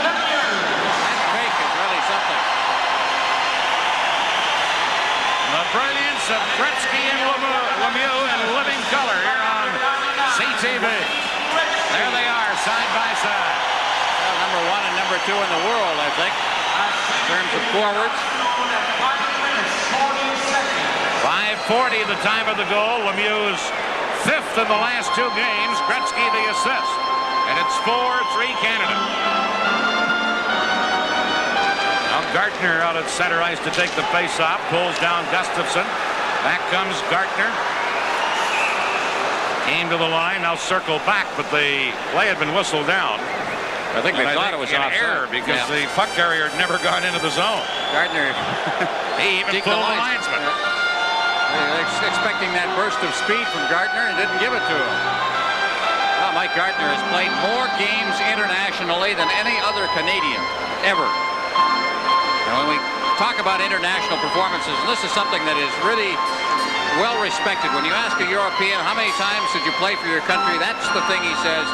That fake is really something. The brilliance of Gretzky and Lemieux in living color here on CTV. There they are, side by side. Number 1 and number 2 in the world, I think, in terms of forwards. 5:40 the time of the goal. Lemieux's 5th in the last 2 games. Gretzky the assist. And it's 4-3 Canada. Now Gartner out at center ice to take the face-off. Pulls down Gustafsson. Back comes Gartner. Came to the line. Now circle back, but the play had been whistled down. I think they thought it was an error because the puck carrier had never gone into the zone. Gardner, he even fooled the linesman. Expecting that burst of speed from Gardner and didn't give it to him. Well, Mike Gardner has played more games internationally than any other Canadian ever. And when we talk about international performances, and this is something that is really well respected. When you ask a European, how many times did you play for your country? That's the thing he says.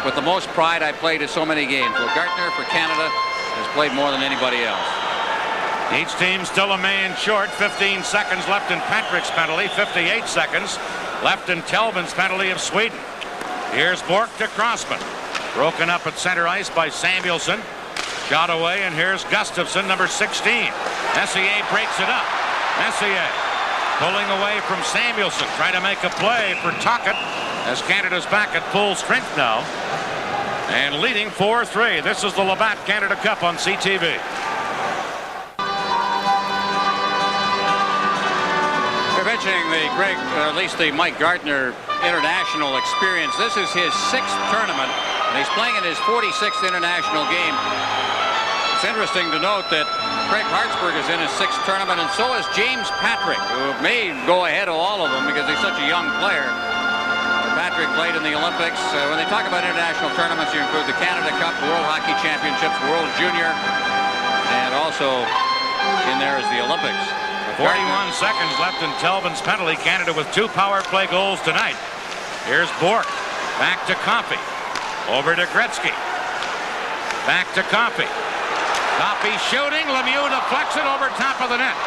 With the most pride, I played in so many games. Well, Gardner for Canada has played more than anybody else. Each team still a man short. 15 seconds left in Patrick's penalty. 58 seconds left in Telvin's penalty of Sweden. Here's Bork to Crossman. Broken up at center ice by Samuelsson. Shot away, and here's Gustafsson, number 16. Messier breaks it up. Messier pulling away from Samuelsson, trying to make a play for Tocchet as Canada's back at full strength now and leading 4-3. This is the Labatt Canada Cup on CTV. We're mentioning the Greg, or at least the Mike Gardner international experience. This is his 6th tournament, and he's playing in his 46th international game. It's interesting to note that Craig Hartsburg is in his 6th tournament, and so is James Patrick, who may go ahead of all of them because he's such a young player. Patrick played in the Olympics. When they talk about international tournaments, you include the Canada Cup, World Hockey Championships, World Junior, and also in there is the Olympics. 41 seconds left in Telvin's penalty. Canada with 2 power play goals tonight. Here's Bork. Back to Coffey. Over to Gretzky. Back to Coffey. Coffey shooting. Lemieux deflects it over top of the net.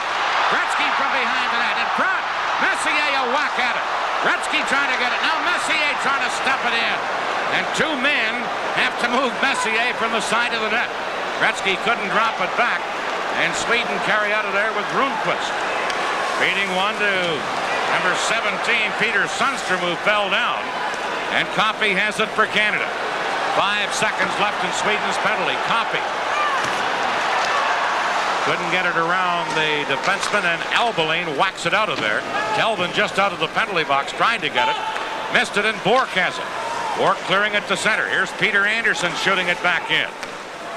Gretzky from behind the net. In front. Messier a whack at it. Gretzky trying to get it. Now Messier trying to step it in. And 2 men have to move Messier from the side of the net. Gretzky couldn't drop it back. And Sweden carry out of there with Rundqvist. Feeding one to number 17, Peter Sundstrom, who fell down. And Coffey has it for Canada. 5 seconds left in Sweden's penalty. Coffey couldn't get it around the defenseman, and Albeline whacks it out of there. Telvin just out of the penalty box trying to get it. Missed it, and Bork has it. Bork clearing it to center. Here's Peter Anderson shooting it back in.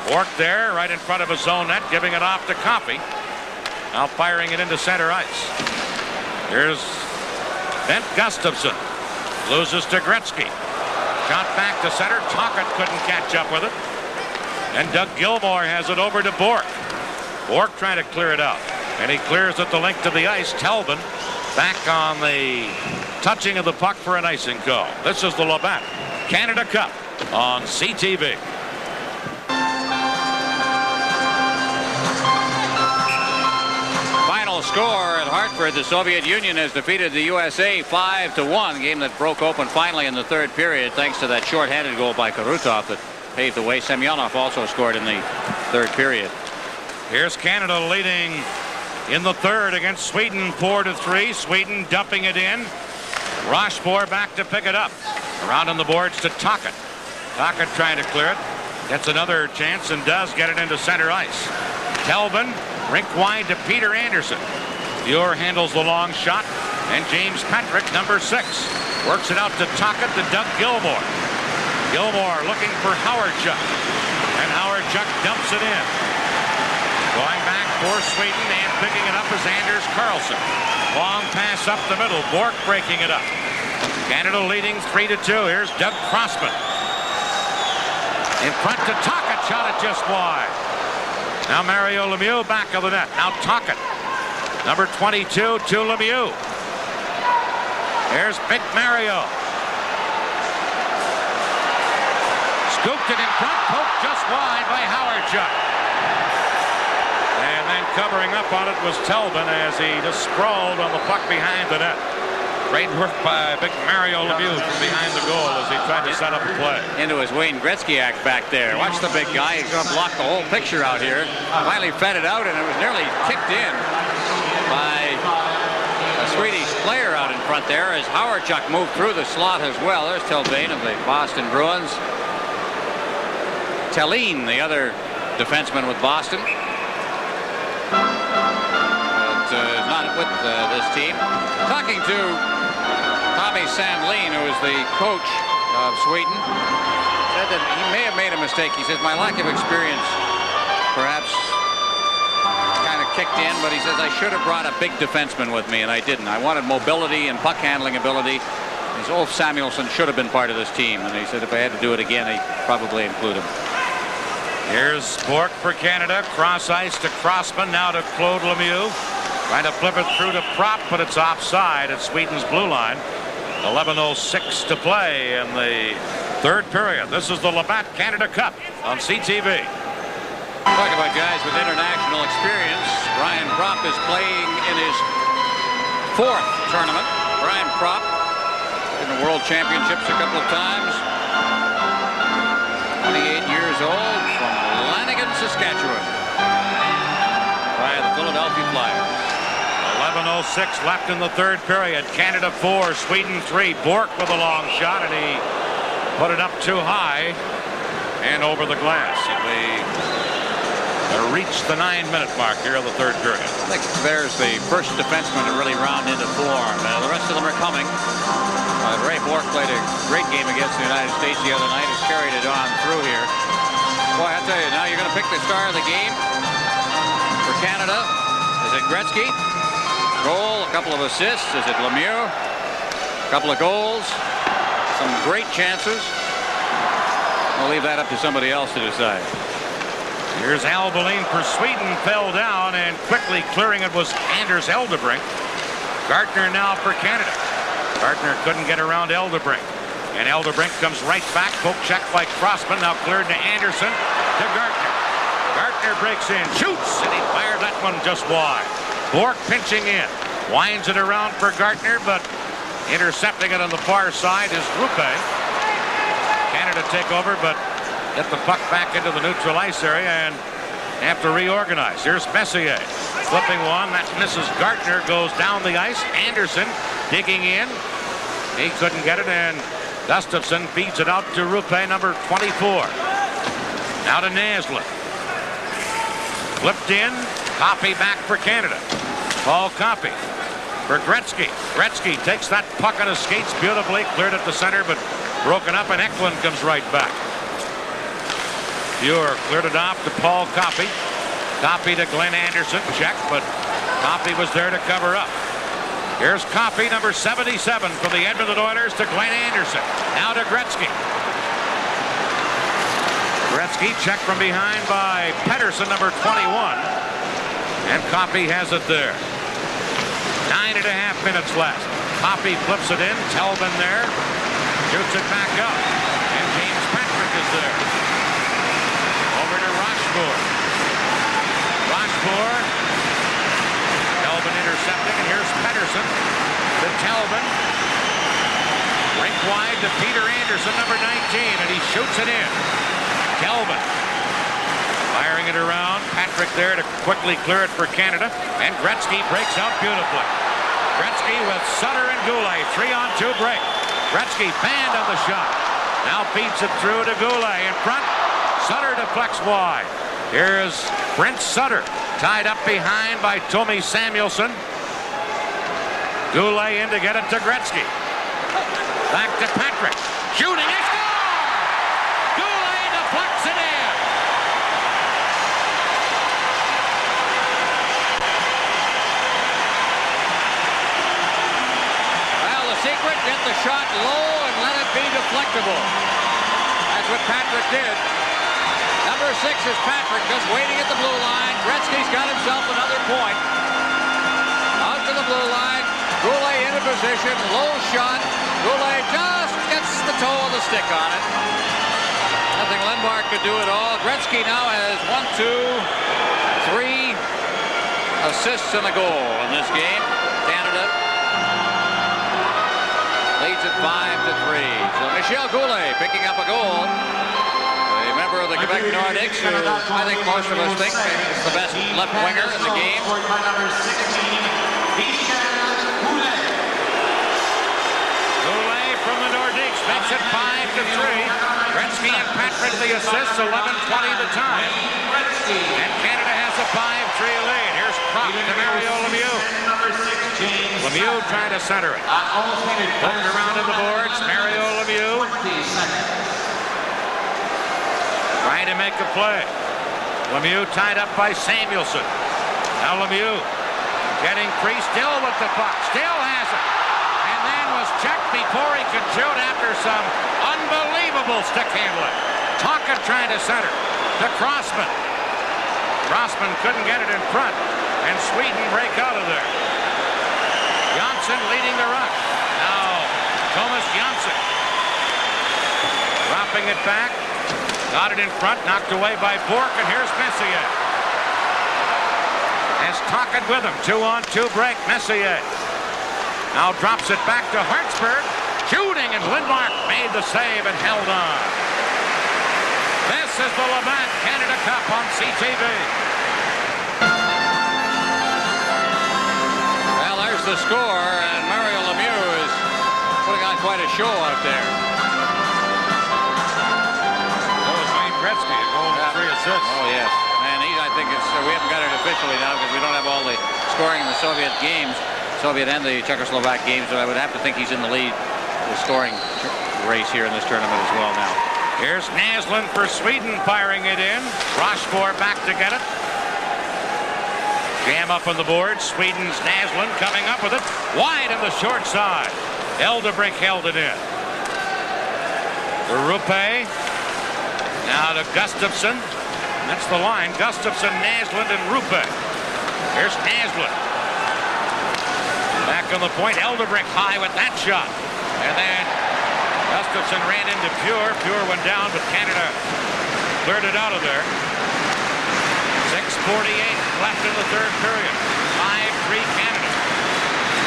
Bork there, right in front of his own net, giving it off to Coffey. Now firing it into center ice. Here's Bent Gustafsson. Loses to Gretzky. Shot back to center. Tocchet couldn't catch up with it. And Doug Gilmour has it over to Bork. Bork trying to clear it out. And he clears it the length of the ice. Telvin back on the touching of the puck for an icing call. This is the Labatt Canada Cup on CTV. Score at Hartford. The Soviet Union has defeated the USA 5-1. Game that broke open finally in the 3rd period thanks to that shorthanded goal by Karutov that paved the way. Semyonov also scored in the 3rd period. Here's Canada leading in the 3rd against Sweden 4-3. Sweden dumping it in. Rochefort back to pick it up. Around on the boards to Tocchet. Tocchet trying to clear it. Gets another chance and does get it into center ice. Telvin rink wide to Peter Anderson. Muir handles the long shot, and James Patrick, number 6, works it out to Tocchet to Doug Gilmour. Gilmour looking for Howardchuk, and Howardchuk dumps it in. Going back for Sweden and picking it up is Anders Karlsson. Long pass up the middle. Bork breaking it up. Canada leading 3-2. Here's Doug Crossman. In front to Tocchet, shot it just wide. Now Mario Lemieux back of the net. Now Tocchet. Number 22 to Lemieux. Here's Big Mario. Scooped it in front. Poked just wide by Howardchuk. And then covering up on it was Telvin as he just sprawled on the puck behind the net. Great work by Big Mario Lemieux from behind the goal as he tried to set up a play. Into his Wayne Gretzky act back there. Watch the big guy. He's going to block the whole picture out here. Finally fed it out, and it was nearly kicked in by a Swedish player out in front there as Howardchuk moved through the slot as well. There's Telvain of the Boston Bruins. Tellin, the other defenseman with Boston. But is not with this team. Talking to Tommy Sandlin, who is the coach of Sweden, said that he may have made a mistake. He says, my lack of experience perhaps kind of kicked in, but he says, I should have brought a big defenseman with me, and I didn't. I wanted mobility and puck handling ability. His Ulf Samuelsson should have been part of this team, and he said if I had to do it again, I'd probably include him. Here's Bourque for Canada. Cross ice to Crossman. Now to Claude Lemieux. Trying to flip it through to Prop, but it's offside at Sweden's blue line. 11:06 to play in the third period. This is the Labatt Canada Cup on CTV. Talk about guys with international experience. Brian Prop is playing in his fourth tournament. Brian Prop in the World Championships a couple of times. 28 years old from Lanigan, Saskatchewan. By the Philadelphia Flyers. 11:06 left in the third period. Canada 4, Sweden 3. Bourque with a long shot, and he put it up too high and over the glass. And they reached the 9-minute mark here of the third period. I think there's the first defenseman to really round into form. The rest of them are coming. Ray Bourque played a great game against the United States the other night. Has carried it on through here. Boy, I tell you, now you're going to pick the star of the game for Canada. Is it Gretzky? Goal, a couple of assists. Is it Lemieux? A couple of goals. Some great chances. We'll leave that up to somebody else to decide. Here's Albeline for Sweden. Fell down, and quickly clearing it was Anders Eldebrink. Gartner now for Canada. Gartner couldn't get around Eldebrink. And Eldebrink comes right back. Poke check by Crossman. Now cleared to Anderson. To Gartner. Gartner breaks in. Shoots! And he fired that one just wide. Bourque pinching in. Winds it around for Gartner, but intercepting it on the far side is Rupe. Canada take over, but get the puck back into the neutral ice area and have to reorganize. Here's Messier. Flipping one. That misses Gartner. Goes down the ice. Anderson digging in. He couldn't get it, and Gustafsson feeds it out to Rupe, number 24. Now to Naslund. Flipped in. Copy back for Canada. Paul Copy for Gretzky. Gretzky takes that puck on his skates beautifully. Cleared at the center, but broken up, and Eklund comes right back. Muir cleared it off to Paul Copy. Copy to Glenn Anderson. Check, but Copy was there to cover up. Here's Copy, number 77 for the Edmonton Oilers, to Glenn Anderson. Now to Gretzky. Gretzky checked from behind by Pettersson, number 21. And Copy has it there. 9.5 minutes left. Copy flips it in. Telvin there. Shoots it back up. And James Patrick is there. Over to Rochefort. Rochefort. Telvin intercepting. And here's Pettersson to Telvin. Rink wide to Peter Anderson, number 19. And he shoots it in. Telvin. Firing it around. Patrick there to quickly clear it for Canada. And Gretzky breaks out beautifully. Gretzky with Sutter and Goulet. 3-on-2 break. Gretzky banned on the shot. Now feeds it through to Goulet in front. Sutter deflects wide. Here's Brent Sutter. Tied up behind by Tommy Samuelsson. Goulet in to get it to Gretzky. Back to Patrick. Shooting. He scores! Goulet deflects it in. Secret, get the shot low and let it be deflectable. That's what Patrick did. Number 6 is Patrick, just waiting at the blue line. Gretzky's got himself another point. Out to the blue line. Goulet into position. Low shot. Goulet just gets the toe of the stick on it. Nothing Lindmark could do at all. Gretzky now has 1, 2, 3 assists and a goal in this game. Canada leads at 5-3. So Michel Goulet picking up a goal. A member of the Quebec Nordics, who I think most of us think is the best left winger in the game. Goulet from the Nordiques makes it 5-3. Gretzky and Patrick the assists, 11:20 the time. And Canada has a 5-3 lead. Here's Prop to Mario Lemieux. Lemieux trying to center it. Poked around in the boards. Mario Lemieux trying to make a play. Lemieux tied up by Samuelsson. Now Lemieux getting free, still with the puck, still has it, and then was checked before he could shoot after some unbelievable stick handling. Tocchet trying to center to Crossman. Crossman couldn't get it in front, and Sweden break out of there. Johnson leading the rush. Now Thomas Johnson dropping it back, got it in front, knocked away by Bork, and here's Messier. Has Tocchet with him. 2-on-2 break. Messier now drops it back to Hartsburg. Shooting, and Lindmark made the save and held on. This is the Labatt Canada Cup on CTV. Well, there's the score, and Mario Lemieux is putting on quite a show out there. That was Wayne Gretzky, a goal and 3 assists. Oh, yes. And I think we haven't got it officially now because we don't have all the scoring in the Soviet games, Soviet and the Czechoslovak games, but I would have to think he's in the lead, the scoring race here in this tournament as well now. Here's Naslund for Sweden, firing it in. Rochefort back to get it. Jam up on the board. Sweden's Naslund coming up with it. Wide on the short side. Eldebrink held it in. Ruppe. Now to Gustafsson. That's the line. Gustafsson, Naslund, and Ruppe. Here's Naslund. Back on the point. Eldebrink high with that shot. And then Gustafsson ran into Pure. Pure went down, but Canada cleared it out of there. 6:48 left in the third period. 5-3 Canada.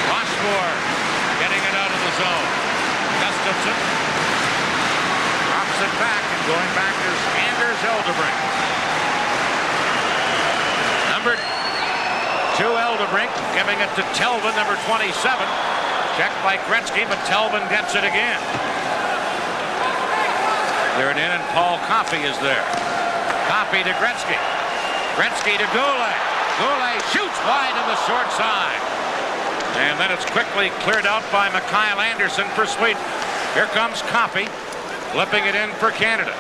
Rochefort getting it out of the zone. Gustafsson drops it back, and going back is Anders Eldebrink. Number 2 Eldebrink giving it to Telvin, number 27. Checked by Gretzky, but Telvin gets it again. Clear it in, and Paul Coffey is there. Coffey to Gretzky. Gretzky to Goulet. Goulet shoots wide on the short side. And then it's quickly cleared out by Mikael Anderson for Sweden. Here comes Coffey, flipping it in for Canada.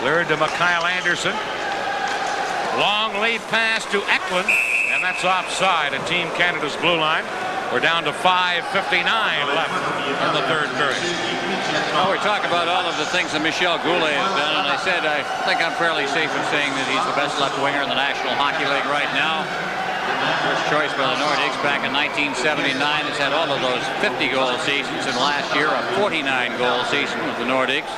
Cleared to Mikael Anderson. Long lead pass to Eklund, and that's offside at Team Canada's blue line. We're down to 5:59 left in the third period. Well, we're talking about all of the things that Michel Goulet has done, and I think I'm fairly safe in saying that he's the best left winger in the National Hockey League right now. First choice by the Nordics back in 1979. Has had all of those 50-goal seasons, and last year a 49-goal season with the Nordics.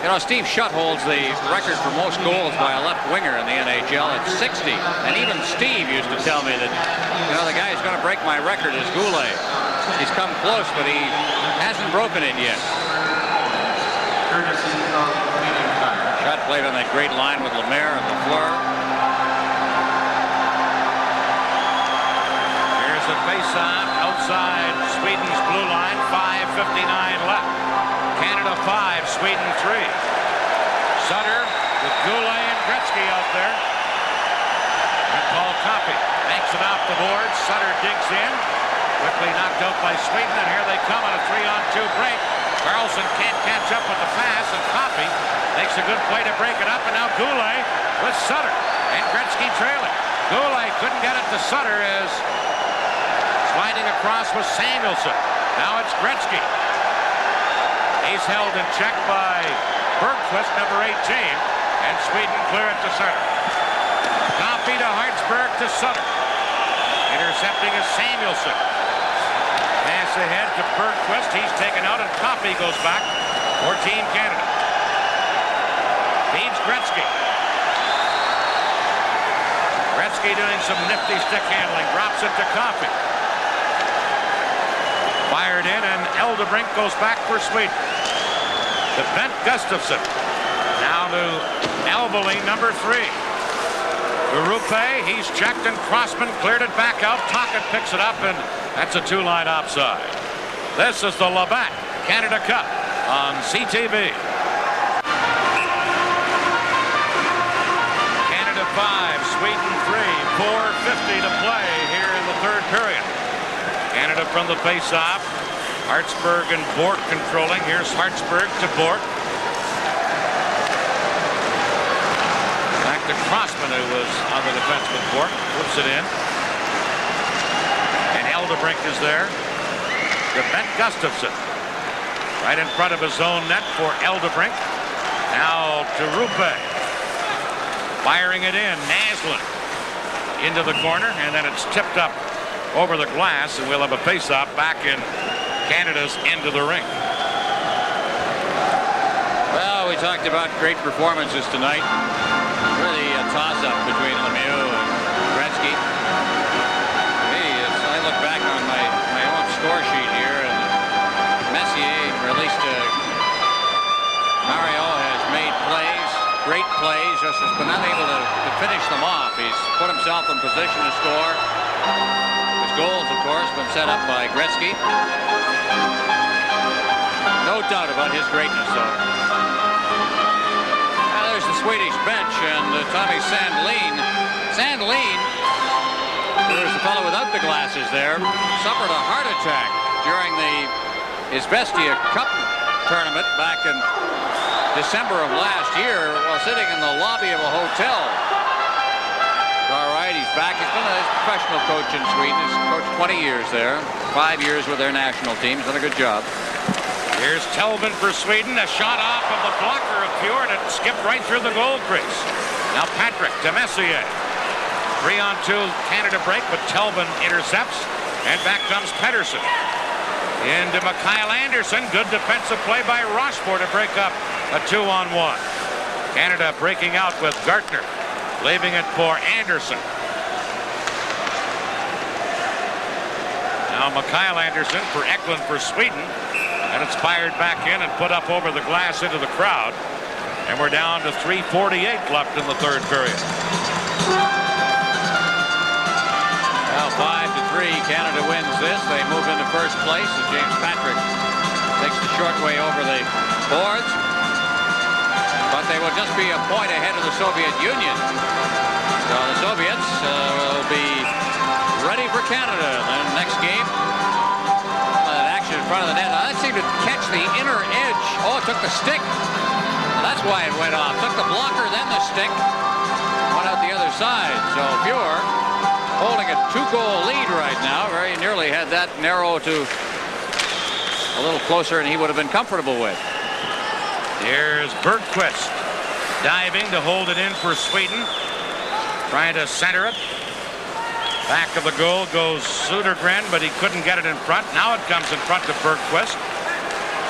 You know, Steve Shutt holds the record for most goals by a left winger in the NHL at 60. And even Steve used to tell me that, you know, the guy who's going to break my record is Goulet. He's come close, but he hasn't broken it yet. Shutt played on that great line with Lemaire and Lafleur. Here's a face-off outside Sweden's blue line. 5:59 left. Canada 5, Sweden 3. Sutter with Goulet and Gretzky out there. And Paul Coffey banks it off the board. Sutter digs in. Quickly knocked out by Sweden, and here they come on a 3-on-2 break. Carlson can't catch up with the pass, and Coffey makes a good play to break it up, and now Goulet with Sutter. And Gretzky trailing. Goulet couldn't get it to Sutter as sliding across was Samuelson. Now it's Gretzky. He's held in check by Bergqvist, number 18, and Sweden clear it to Sutter. Coffey to Hartsburg to Sutter. Intercepting is Samuelson. Pass ahead to Bergqvist. He's taken out, and Coffey goes back for Team Canada. Feeds Gretzky. Gretzky doing some nifty stick handling. Drops it to Coffey. Fired in, and Eldebrink goes back for Sweden. To Bent Gustafsson. Now to Alveli, number 3. Ruppe, he's checked, and Crossman cleared it back out. Tocchet picks it up, and that's a 2-line offside. This is the Labatt Canada Cup on CTV. Canada 5, Sweden 3. 4:50 to play here in the third period. Canada from the face-off. Hartsburg and Bork controlling. Here's Hartsburg to Bork. Back to Crossman, who was on the defense with Bork. Flips it in. And Eldebrink is there to Ben Gustafson. Right in front of his own net for Eldebrink. Now to Rupe. Firing it in. Naslund into the corner, and then it's tipped up over the glass, and we'll have a face-off back in Canada's end of the ring. Well, we talked about great performances tonight. Really a toss-up between Lemieux and Gretzky. I look back on my own score sheet here, and Messier, or at least Mario, has made plays, great plays, just has been unable to finish them off. He's put himself in position to score. His goals, of course, been set up by Gretzky. No doubt about his greatness, though. There's the Swedish bench, and Tommy Sandlin. Sandlin, there's the fellow without the glasses there, suffered a heart attack during the Izvestia Cup tournament back in December of last year while sitting in the lobby of a hotel. All right, he's back. He's been a professional coach in Sweden. He's coached 20 years there, 5 years with their national team. He's done a good job. Here's Telvin for Sweden. A shot off of the blocker of Fjord. It skipped right through the goal crease. Now Patrick to Messier. 3-on-2 Canada break, but Telvin intercepts. And back comes Pettersson. Into Mikael Anderson. Good defensive play by Rochefort to break up a 2-on-1. Canada breaking out with Gartner. Leaving it for Anderson. Now Mikael Anderson for Eklund for Sweden. And it's fired back in and put up over the glass into the crowd. And we're down to 3:48 left in the third period. Well, 5-3. Canada wins this. They move into first place as James Patrick takes the short way over the boards. But they will just be a point ahead of the Soviet Union. So the Soviets will be ready for Canada in the next game. Action in front of the net. That seemed to catch the inner edge. Oh, it took the stick. That's why it went off. Took the blocker, then the stick. Went out the other side. So Fjord holding a 2-goal lead right now. Very nearly had that narrow to a little closer than he would have been comfortable with. Here's Bergqvist diving to hold it in for Sweden. Trying to center it. Back of the goal goes Södergren, but he couldn't get it in front. Now it comes in front to Bergqvist.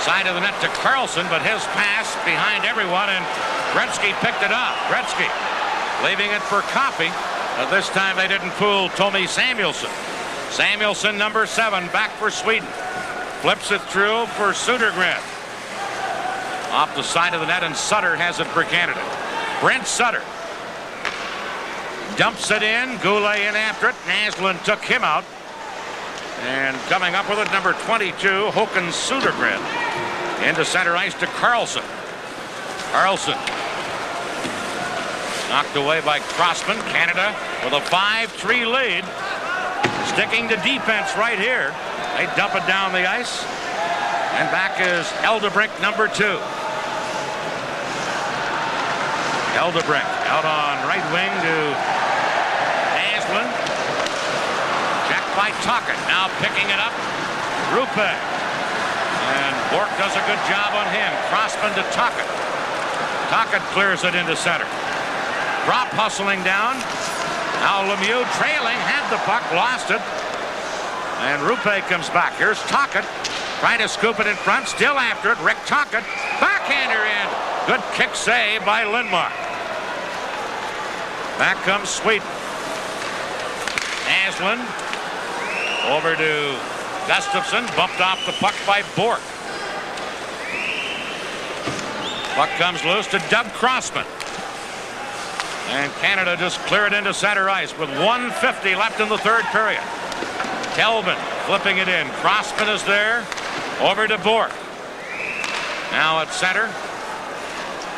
Side of the net to Carlson, but his pass behind everyone, and Gretzky picked it up. Gretzky leaving it for Coffey. This time they didn't fool Tommy Samuelsson. Samuelsson, number 7, back for Sweden. Flips it through for Södergren. Off the side of the net, and Sutter has it for Canada. Brent Sutter dumps it in. Goulet in after it. Naslund took him out. And coming up with it, number 22, Håkan Södergren. Into center ice to Carlson. Carlson knocked away by Crossman. Canada with a 5-3 lead. Sticking to defense right here. They dump it down the ice. And back is Eldebrink, number 2. Eldebrink out on right wing to Naslund. Checked by Tocchet. Now picking it up. Rupe. And Bork does a good job on him. Crossman to Tocchet. Tocchet clears it into center. Drop hustling down. Now Lemieux trailing. Had the puck. Lost it. And Rupe comes back. Here's Tocchet. Trying to scoop it in front. Still after it. Rick Tocchet. Backhander in. Good kick save by Lindmark. Back comes Sweden. Naslund over to Gustafson. Bumped off the puck by Bork. Puck comes loose to Doug Crossman. And Canada just cleared into center ice with 1:50 left in the third period. Telvin flipping it in. Crossman is there. Over to Bork. Now at center.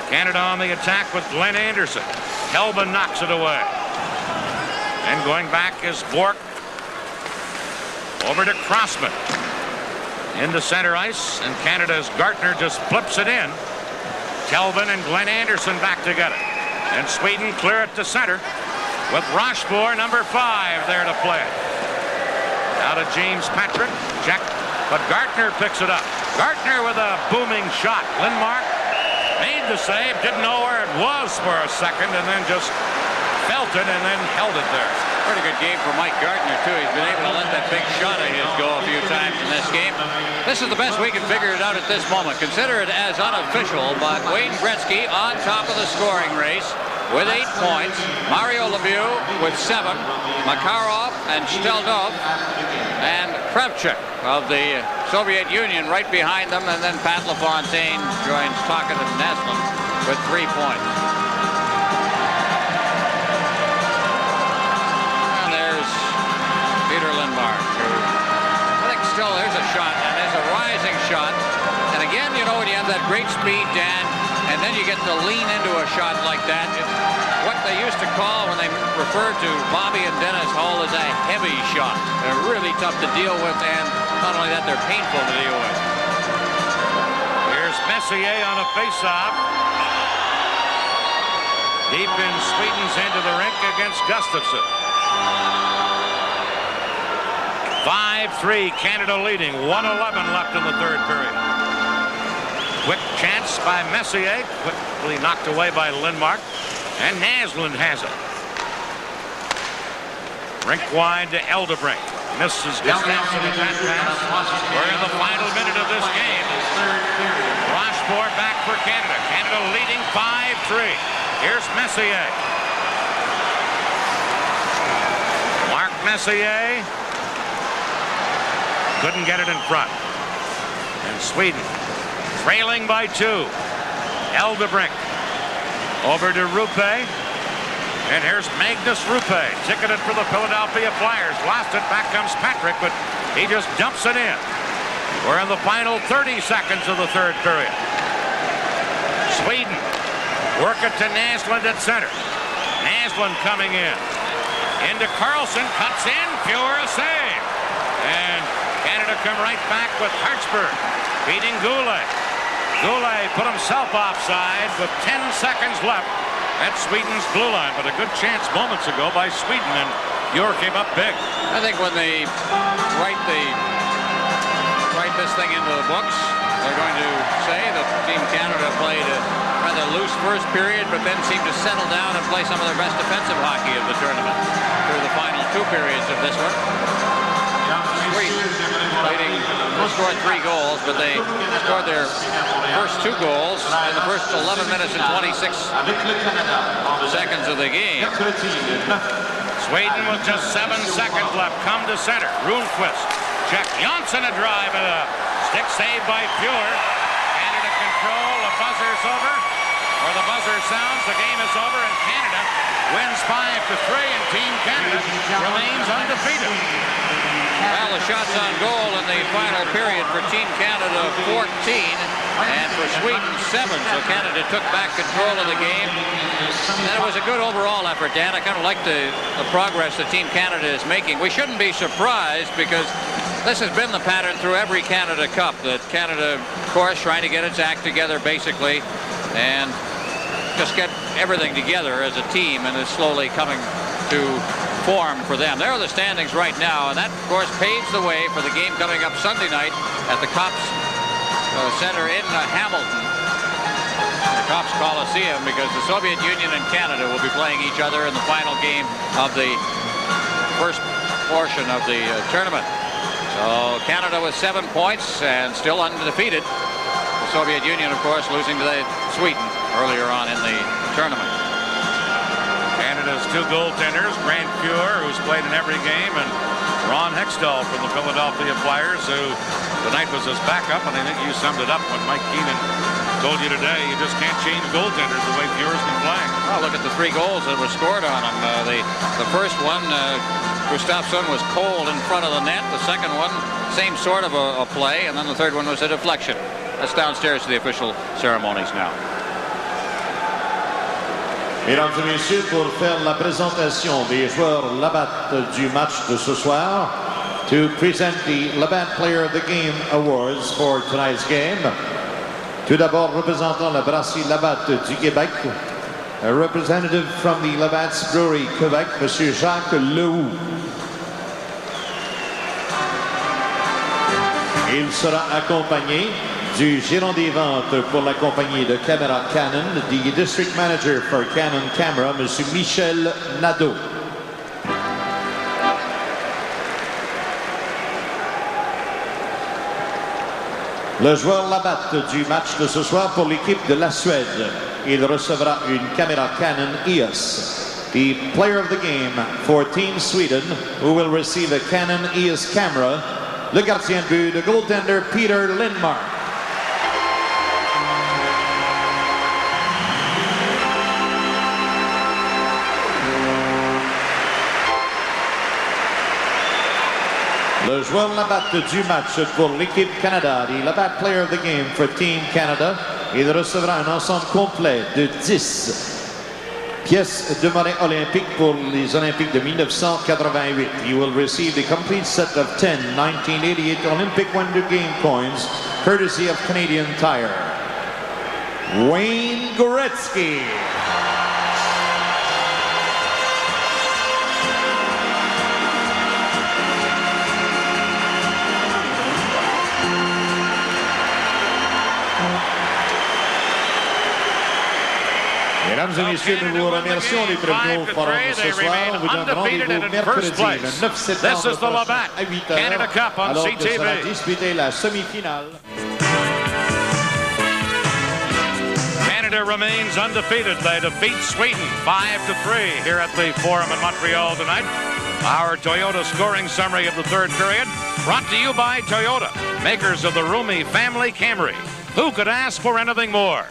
Canada on the attack with Glenn Anderson. Telvin knocks it away. And going back is Bork. Over to Crossman. Into center ice. And Canada's Gartner just flips it in. Telvin and Glenn Anderson back together. And Sweden clear it to center with Rochefort, number 5, there to play it. Out of James Patrick. Check. But Gartner picks it up. Gartner with a booming shot. Lindmark made the save. Didn't know where it was for a second and then just felt it and then held it there. Pretty good game for Mike Gartner, too. He's been able to let that big shot of his go a few times in this game. This is the best we can figure it out at this moment. Consider it as unofficial, but Wayne Gretzky on top of the scoring race with 8 points. Mario Lemieux with 7. Makarov and Steldov and Kravchuk of the Soviet Union right behind them. And then Pat LaFontaine joins Tocchet and Naslund with 3 points. Still, there's a shot, and there's a rising shot. And again, you know, when you have that great speed, Dan, and then you get to lean into a shot like that, what they used to call when they referred to Bobby and Dennis Hull as a heavy shot. They're really tough to deal with, and not only that, they're painful to deal with. Here's Messier on a face-off. Deep in Sweden's end of the rink against Gustafsson. 5-3, Canada leading. 1:11 left in the third period. Quick chance by Messier, quickly knocked away by Lindmark, and Naslund has it. Rink wide to Eldebrink. Misses distance with that pass. We're in the final minute of this game. Rochefort back for Canada. Canada leading 5-3. Here's Messier. Mark Messier. Couldn't get it in front. And Sweden trailing by 2. Eldebrink over to Rupe. And here's Magnus Rupe. Ticketed for the Philadelphia Flyers. Lost it. Back comes Patrick, but he just dumps it in. We're in the final 30 seconds of the third period. Sweden work it to Naslund at center. Naslund coming in. Into Carlson. Cuts in. Fuhr a save. And Canada come right back with Hartsburg beating Goulet. Goulet put himself offside with 10 seconds left at Sweden's blue line, but a good chance moments ago by Sweden, and Fuhr came up big. I think when they write this thing into the books, they're going to say that Team Canada played a rather loose first period, but then seemed to settle down and play some of their best defensive hockey of the tournament through the final 2 periods of this one. Scored 3 goals, but they scored their first 2 goals in the first 11 minutes and 26 seconds of the game. Sweden with just 7 seconds left. Come to center. Rundqvist. Check. Jonsson a drive and a stick save by Fuhr. Canada control. The buzzer's over. Or the buzzer sounds. The game is over, and Canada wins 5-3, and Team Canada remains undefeated. Well, the shots on goal in the final period for Team Canada 14, and for Sweden 7. So Canada took back control of the game. And it was a good overall effort, Dan. I kind of like the progress that Team Canada is making. We shouldn't be surprised because this has been the pattern through every Canada Cup. That Canada, of course, trying to get its act together basically and just get everything together as a team, and is slowly coming to form for them. There are the standings right now, and that, of course, paves the way for the game coming up Sunday night at the Cops Center in Hamilton, the Cops Coliseum, because the Soviet Union and Canada will be playing each other in the final game of the first portion of the tournament. So Canada with 7 points and still undefeated. The Soviet Union, of course, losing to Sweden earlier on in the tournament. Canada's 2 goaltenders, Grant Fuhr, who's played in every game, and Ron Hextall from the Philadelphia Flyers, who tonight was his backup, and I think you summed it up when Mike Keenan told you today, you just can't change goaltenders the way Fuhr's been playing. Oh, look at the 3 goals that were scored on him. The first one, Gustafsson was cold in front of the net. The second one, same sort of a play, and then the third one was a deflection. That's downstairs to the official ceremonies now. Mesdames et messieurs, pour faire la présentation des joueurs Labatt du match de ce soir, to present the Labatt Player of the Game Awards for tonight's game. Tout d'abord, représentant la brasserie Labatt du Québec, a representative from the Labatt's Brewery, Quebec, Monsieur Jacques Lehoux. Il sera accompagné du gérant des ventes pour la compagnie de caméra Canon, the district manager for Canon Camera, Monsieur Michel Nadeau. Le joueur Labatt du match de ce soir pour l'équipe de la Suède. Il recevra une caméra Canon EOS. The player of the game for Team Sweden, who will receive a Canon EOS camera, le gardien de but, the goaltender Peter Lindmark. Le joueur Labatt du match pour l'équipe Canada, the Labatt player of the game for Team Canada. Il recevra un ensemble complet de 10 pièces de monnaie olympique pour les Olympiques de 1988. He will receive the complete set of 10 1988 Olympic Winter Game coins, courtesy of Canadian Tire. Wayne Gretzky. Mesdames et messieurs, nous vous remercions des prévenus au forum ce soir. On vous donne rendez-vous mercredi le 9 septembre prochain à 8h, alors que sera disputée la semi-finale. Canada remains undefeated. They defeat Sweden 5-3 here at the Forum in Montreal tonight. Our Toyota scoring summary of the third period brought to you by Toyota, makers of the roomy family Camry. Who could ask for anything more?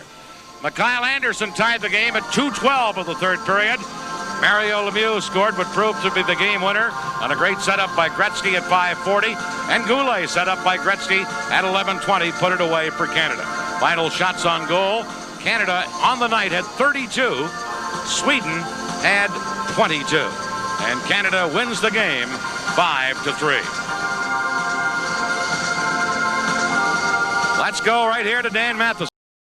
Mikhail Anderson tied the game at 2:12 of the third period. Mario Lemieux scored what proved to be the game winner on a great setup by Gretzky at 5:40, and Goulet set up by Gretzky at 11:20 put it away for Canada. Final shots on goal. Canada on the night had 32. Sweden had 22. And Canada wins the game 5-3. Let's go right here to Dan Matheson.